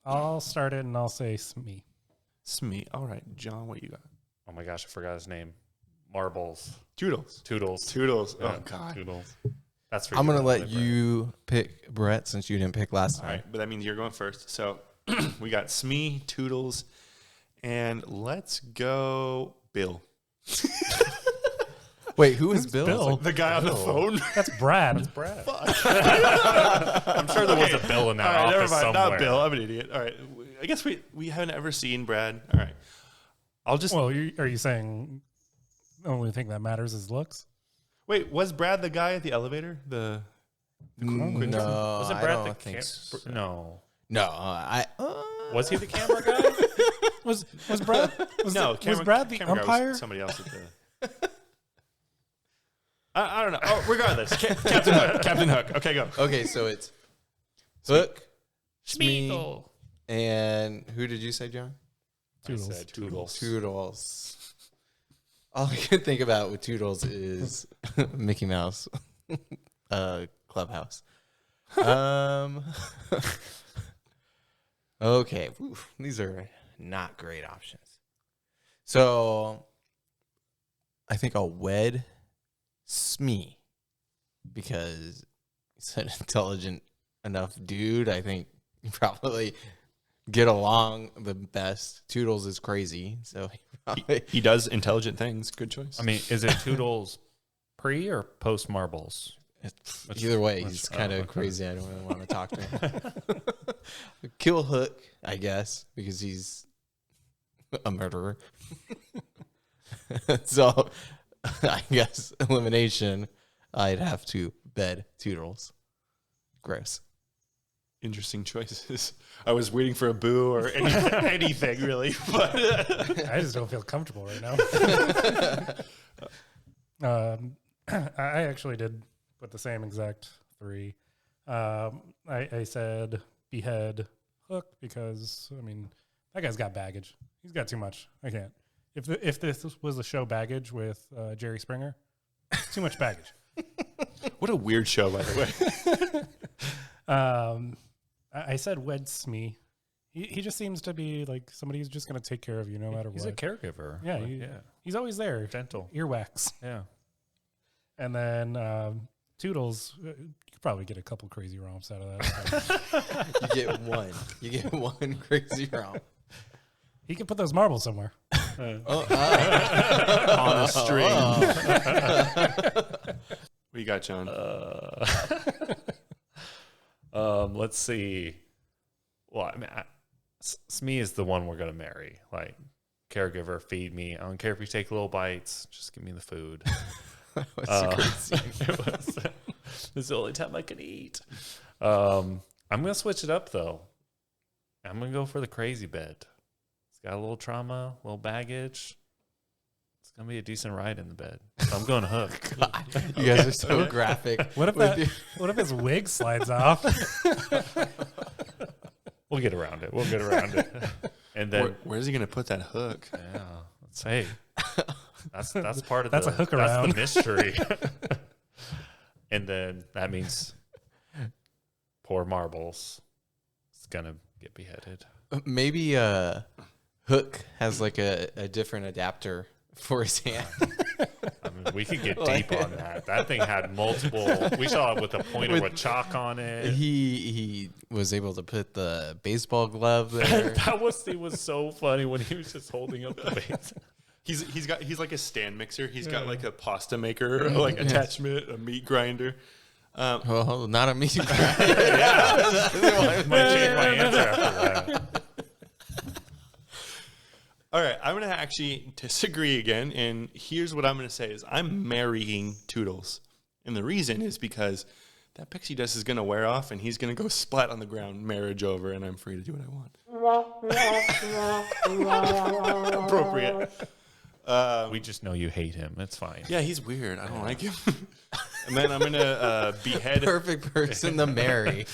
I'll start it, and I'll say Smee. Smee. All right, John, what you got? Oh my gosh, I forgot his name. Marbles. Toodles. Toodles. Oh, God. Toodles. That's for I'm going to let Brett. you pick Brett since you didn't pick last All time. right, but that means you're going first. So, we got Smee, Toodles, and let's go Bill. Wait, who is Bill? Bill? The guy on the phone. That's Brad. That's Brad. I'm sure there was a Bill in that All right, never office mind. somewhere. Not Bill. I'm an idiot. All right. I guess we haven't ever seen Brad. All right. I'll just Well, are you saying the only thing that matters is looks? wait. Was Brad the guy at the elevator? No, Wasn't I Brad don't the think so. No. No, Was he the camera guy? Was Brad? Was Brad the camera guy umpire? was somebody else at the. I don't know. Oh, regardless, Captain Hook. Captain Hook. Okay, go. Okay, so it's Hook, Smee, Smeagol. and who did you say, John? Toodles. I said Toodles. Toodles. All I can think about with Toodles is Mickey Mouse Clubhouse. Okay, oof, these are not great options. So I think I'll wed Smee because he's an intelligent enough dude. I think you probably get along the best. Toodles is crazy, so He does intelligent things. Good choice. I mean, is it Toodles pre or post marbles? either way, he's kind of crazy. I don't really want to talk to him. Kill Hook, I guess, because he's a murderer. So I guess elimination, I'd have to bed Toodles. Gross. Interesting choices. I was waiting for a boo or anything really, but I just don't feel comfortable right now. I actually did put the same exact three. I said behead Hook because, I mean, that guy's got baggage. He's got too much. I can't. If this was a show Baggage with Jerry Springer, it's too much baggage. what a weird show, by the way. I said wed Smee. He just seems to be like somebody who's just going to take care of you no matter He's what. a caregiver. Yeah, Like, he's always there. gentle. Earwax. Yeah. And then Toodles, you could probably get a couple crazy romps out of that. You get one. You get one crazy romp. He could put those marbles somewhere. On a string. What you got, John? Let's see. Well, I mean, Smee is the one we're gonna marry. Like, caregiver, feed me. I don't care if you take little bites. Just give me the food. That's a great scene. This is the only time I can eat. I'm gonna switch it up though. I'm gonna go for the crazy bed. It's got a little trauma, a little baggage. It's gonna be a decent ride in the bed. So I'm going Hook. God, you guys are so graphic. What if his wig slides off? We'll get around it. And then Where's he going to put that hook? yeah, let's say that's part of That's the a hook that's around. the mystery. And then that means poor Marbles is gonna get beheaded. Maybe Hook has like a different adapter for his hand. I mean, we could get deep on that. That thing had multiple. We saw it with a pointer with chalk on it. He was able to put the baseball glove there. That was so funny when he was just holding up the base. He's like a stand mixer. He's got like a pasta maker, like attachment, a meat grinder. Well, not a meat grinder. Might change my answer after that. All right, I'm going to actually disagree again, and here's what I'm going to say is I'm marrying Toodles. And the reason is because that pixie dust is going to wear off, and he's going to go splat on the ground, marriage over, and I'm free to do what I want. Appropriate. We just know you hate him. It's fine. Yeah, he's weird. I don't like him. And then I'm going to behead. Perfect person to marry.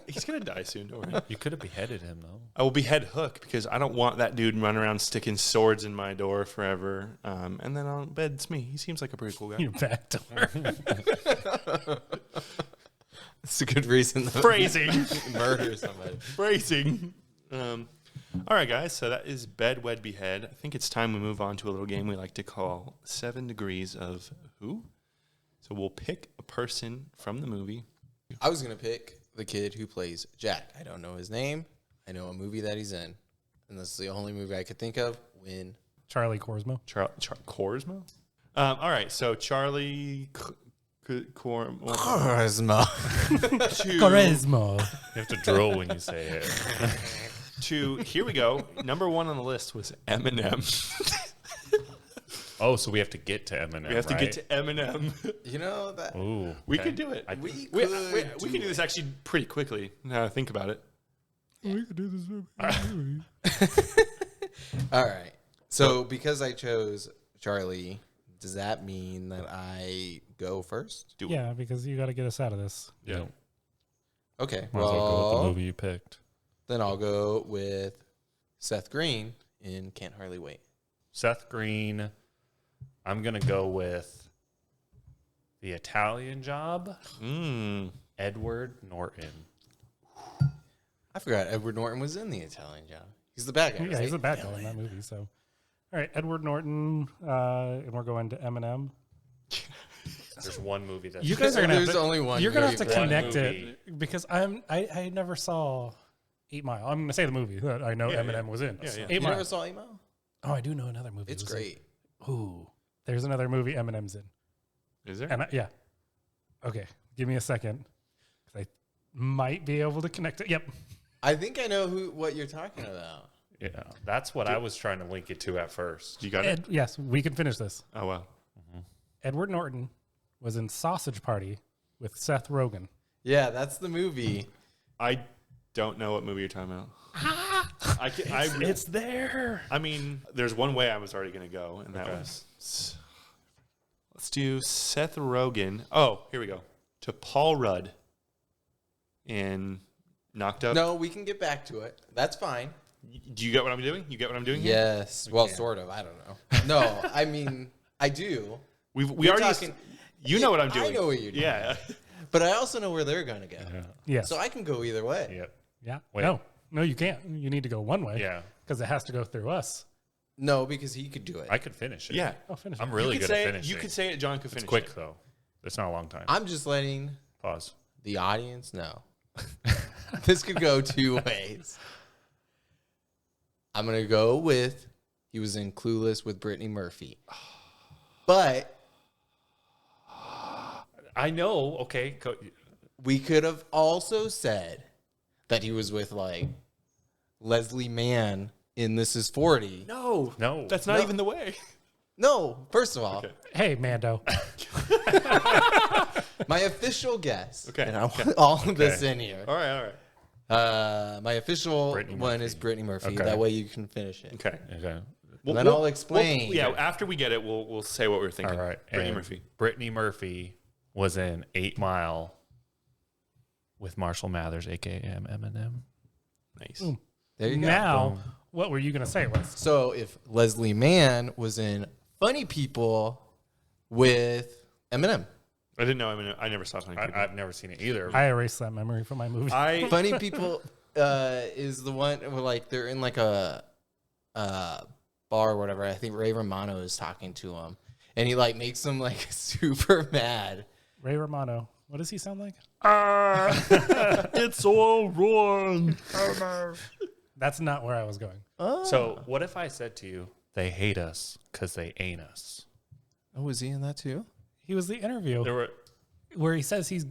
He's going to die soon, don't worry. You could have beheaded him though. I will behead Hook because I don't want that dude running around sticking swords in my door forever. And then I'll bed Smee. He seems like a pretty cool guy. Your back door. It's a good reason to Phrasing. murder somebody. Phrasing. All right, guys. So that is bed, wed, behead. I think it's time we move on to a little game we like to call 7 Degrees of Who. So we'll pick a person from the movie. I was going to pick the kid who plays Jack. I don't know his name. I know a movie that he's in, and this is the only movie I could think of. Win. Charlie Korsmo. Korsmo? All right, so Charlie Korsmo. Korsmo. You have to drill when you say it. Here we go. Number 1 on the list was Eminem. Oh, so we have to get to Eminem. We have to get to Eminem. You know that. Ooh, We could do it. We could do this actually pretty quickly. Now I think about it. We could do this. All right. So because I chose Charlie, does that mean that I go first? Do it. Yeah, because you got to get us out of this. Yeah. Okay. Might as well go with the movie you picked. Then I'll go with Seth Green in Can't Hardly Wait. Seth Green. I'm going to go with The Italian Job. Edward Norton. I forgot Edward Norton was in The Italian Job. He's the bad guy. Yeah, right? he's a bad guy in that movie. So, all right, Edward Norton, and we're going to Eminem. There's one movie that's... You guys are gonna have There's to, only one. You're gonna have to movie. connect movie. it because I never saw 8 Mile. I'm gonna say the movie that I know Eminem was in. Yeah, yeah. 8 You Mile. never saw 8 Mile? Oh, I do know another movie. It's was in. great. Ooh, there's another movie Eminem's in. Is there? And yeah. Okay, give me a second. 'Cause I might be able to connect it. Yep. I think I know what you're talking about. Yeah, that's what I was trying to link it to at first. You got it? Yes, we can finish this. Oh, wow. Edward Norton was in Sausage Party with Seth Rogen. Yeah, that's the movie. I don't know what movie you're talking about. It's there. I mean, there's one way I was already going to go, and that was... Let's do Seth Rogen. Oh, here we go. To Paul Rudd in Knocked Up. No, we can get back to it. That's fine. Do you get what I'm doing? You get what I'm doing here? Yes. Well, sort of. I don't know. No, I mean, I do. We We're already... talking- You know what I'm doing. I know what you're doing. Yeah. But I also know where they're going to go. Yes. So I can go either way. Yep. Yeah. Wait. No, you can't. You need to go one way. Yeah. Because it has to go through us. No, because he could do it. I could finish it. Yeah. I'll finish I'm it. really You good could say at it. finishing. You could say it. John could It's finish quick, it. though. It's not a long time. I'm just letting Pause. the audience know. This could go two ways. I'm going to go with he was in Clueless with Brittany Murphy. But I know. Okay. we could have also said that he was with like Leslie Mann in This Is 40. No. No. That's not No. even the way. No, first of all, Okay. Hey, Mando. my official guess, Okay, and I want all of this in here. All right. My official Brittany one Murphy. is Brittany Murphy. Okay. That way you can finish it. Okay. Okay. And then I'll explain. yeah, after we get it, we'll say what we're thinking. All right. Brittany And Murphy. Brittany Murphy was in 8 Mile with Marshall Mathers, a.k.a. Eminem. Nice. Ooh. There you go. Now, Boom. what were you going to say, Wes? So if Leslie Mann was in Funny People with Eminem. I didn't know. I never saw Funny People. I've never seen it either. I erased that memory from my movie. Funny People is the one where like they're in like a bar or whatever. I think Ray Romano is talking to him, and he like makes them like super mad. Ray Romano. What does he sound like? It's all wrong. That's not where I was going. So what if I said to you, they hate us because they ain't us? Oh, was he in that too? He was the interview There were. where he says he's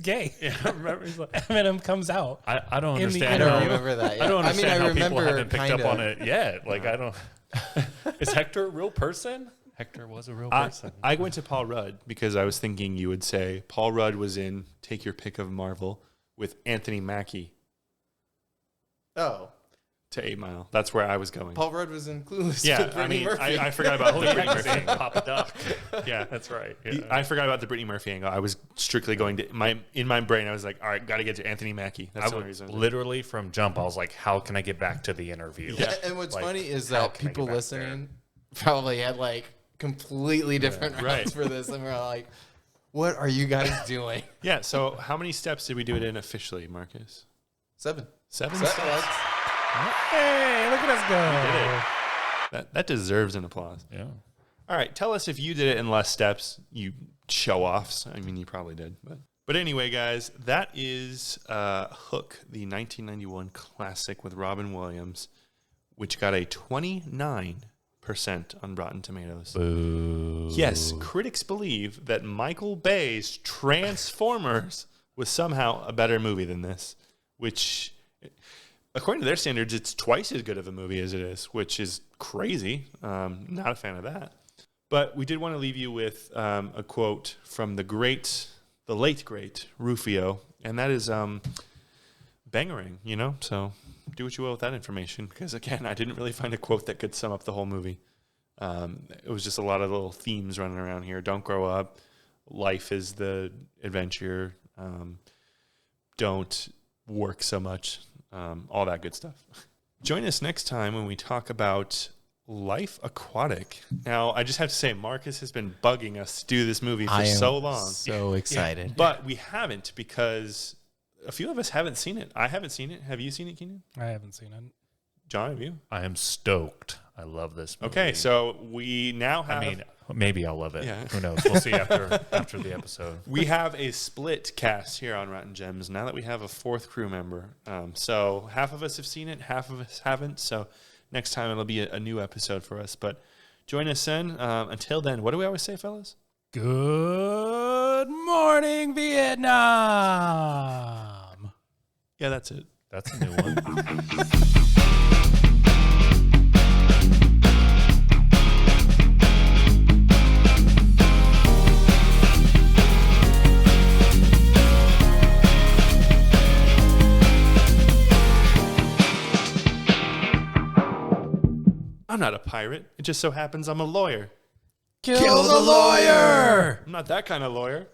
gay. Yeah, I remember. He's like, Eminem comes out. I don't In the I understand. don't interview. how- remember that. Yet. I don't understand I how people remember haven't picked up kinda. on it yet. Like I don't. Is Hector a real person? Hector was a real person. I went to Paul Rudd because I was thinking you would say Paul Rudd was in Take Your Pick of Marvel with Anthony Mackie Oh, to 8 Mile. That's where I was going. Paul Rudd was in Clueless. Yeah, with I Brittany mean, Murphy. I forgot about the Brittany He's Murphy saying angle. Papa Duck. Yeah, That's right. Yeah. I forgot about the Brittany Murphy angle. I was strictly going to in my brain. I was like, all right, got to get to Anthony Mackie. That's I the only was reason. literally from jump. I was like, how can I get back to the interview? Yeah. And what's Like, funny is how that can I get people back listening probably had like completely different routes Right. for this, and we're like, "What are you guys doing?" Yeah. So how many steps did we do it in officially, Marcus? 7. 7 Seven. steps. Hey, look at us go. That deserves an applause. Yeah. All right, tell us if you did it in less steps. You show offs. I mean, you probably did, but But anyway, guys, that is Hook, the 1991 classic with Robin Williams, which got a 29% on Rotten Tomatoes. Boo. Yes, critics believe that Michael Bay's Transformers was somehow a better movie than this, which, according to their standards, it's twice as good of a movie as it is, which is crazy. Not a fan of that. But we did want to leave you with a quote from the late great Rufio, and that is Bangarang, you know? So do what you will with that information, because, again, I didn't really find a quote that could sum up the whole movie. It was just a lot of little themes running around here. Don't grow up. Life is the adventure. Don't work so much. All that good stuff. Join us next time when we talk about Life Aquatic. Now, I just have to say, Marcus has been bugging us to do this movie for so long. So excited. Yeah, but we haven't, because a few of us haven't seen it. I haven't seen it. Have you seen it, Keenan? I haven't seen it. John, have you? I am stoked. I love this movie. Okay, so we now have... I mean, maybe I'll love it. Yeah. Who knows? We'll see after the episode. We have a split cast here on Rotten Gems now that we have a fourth crew member. So half of us have seen it, half of us haven't. So next time it'll be a new episode for us. But join us then. Until then, what do we always say, fellas? Good morning, Vietnam. Yeah, that's it. That's a new one. I'm not a pirate. It just so happens I'm a lawyer. Kill the lawyer! I'm not that kind of lawyer.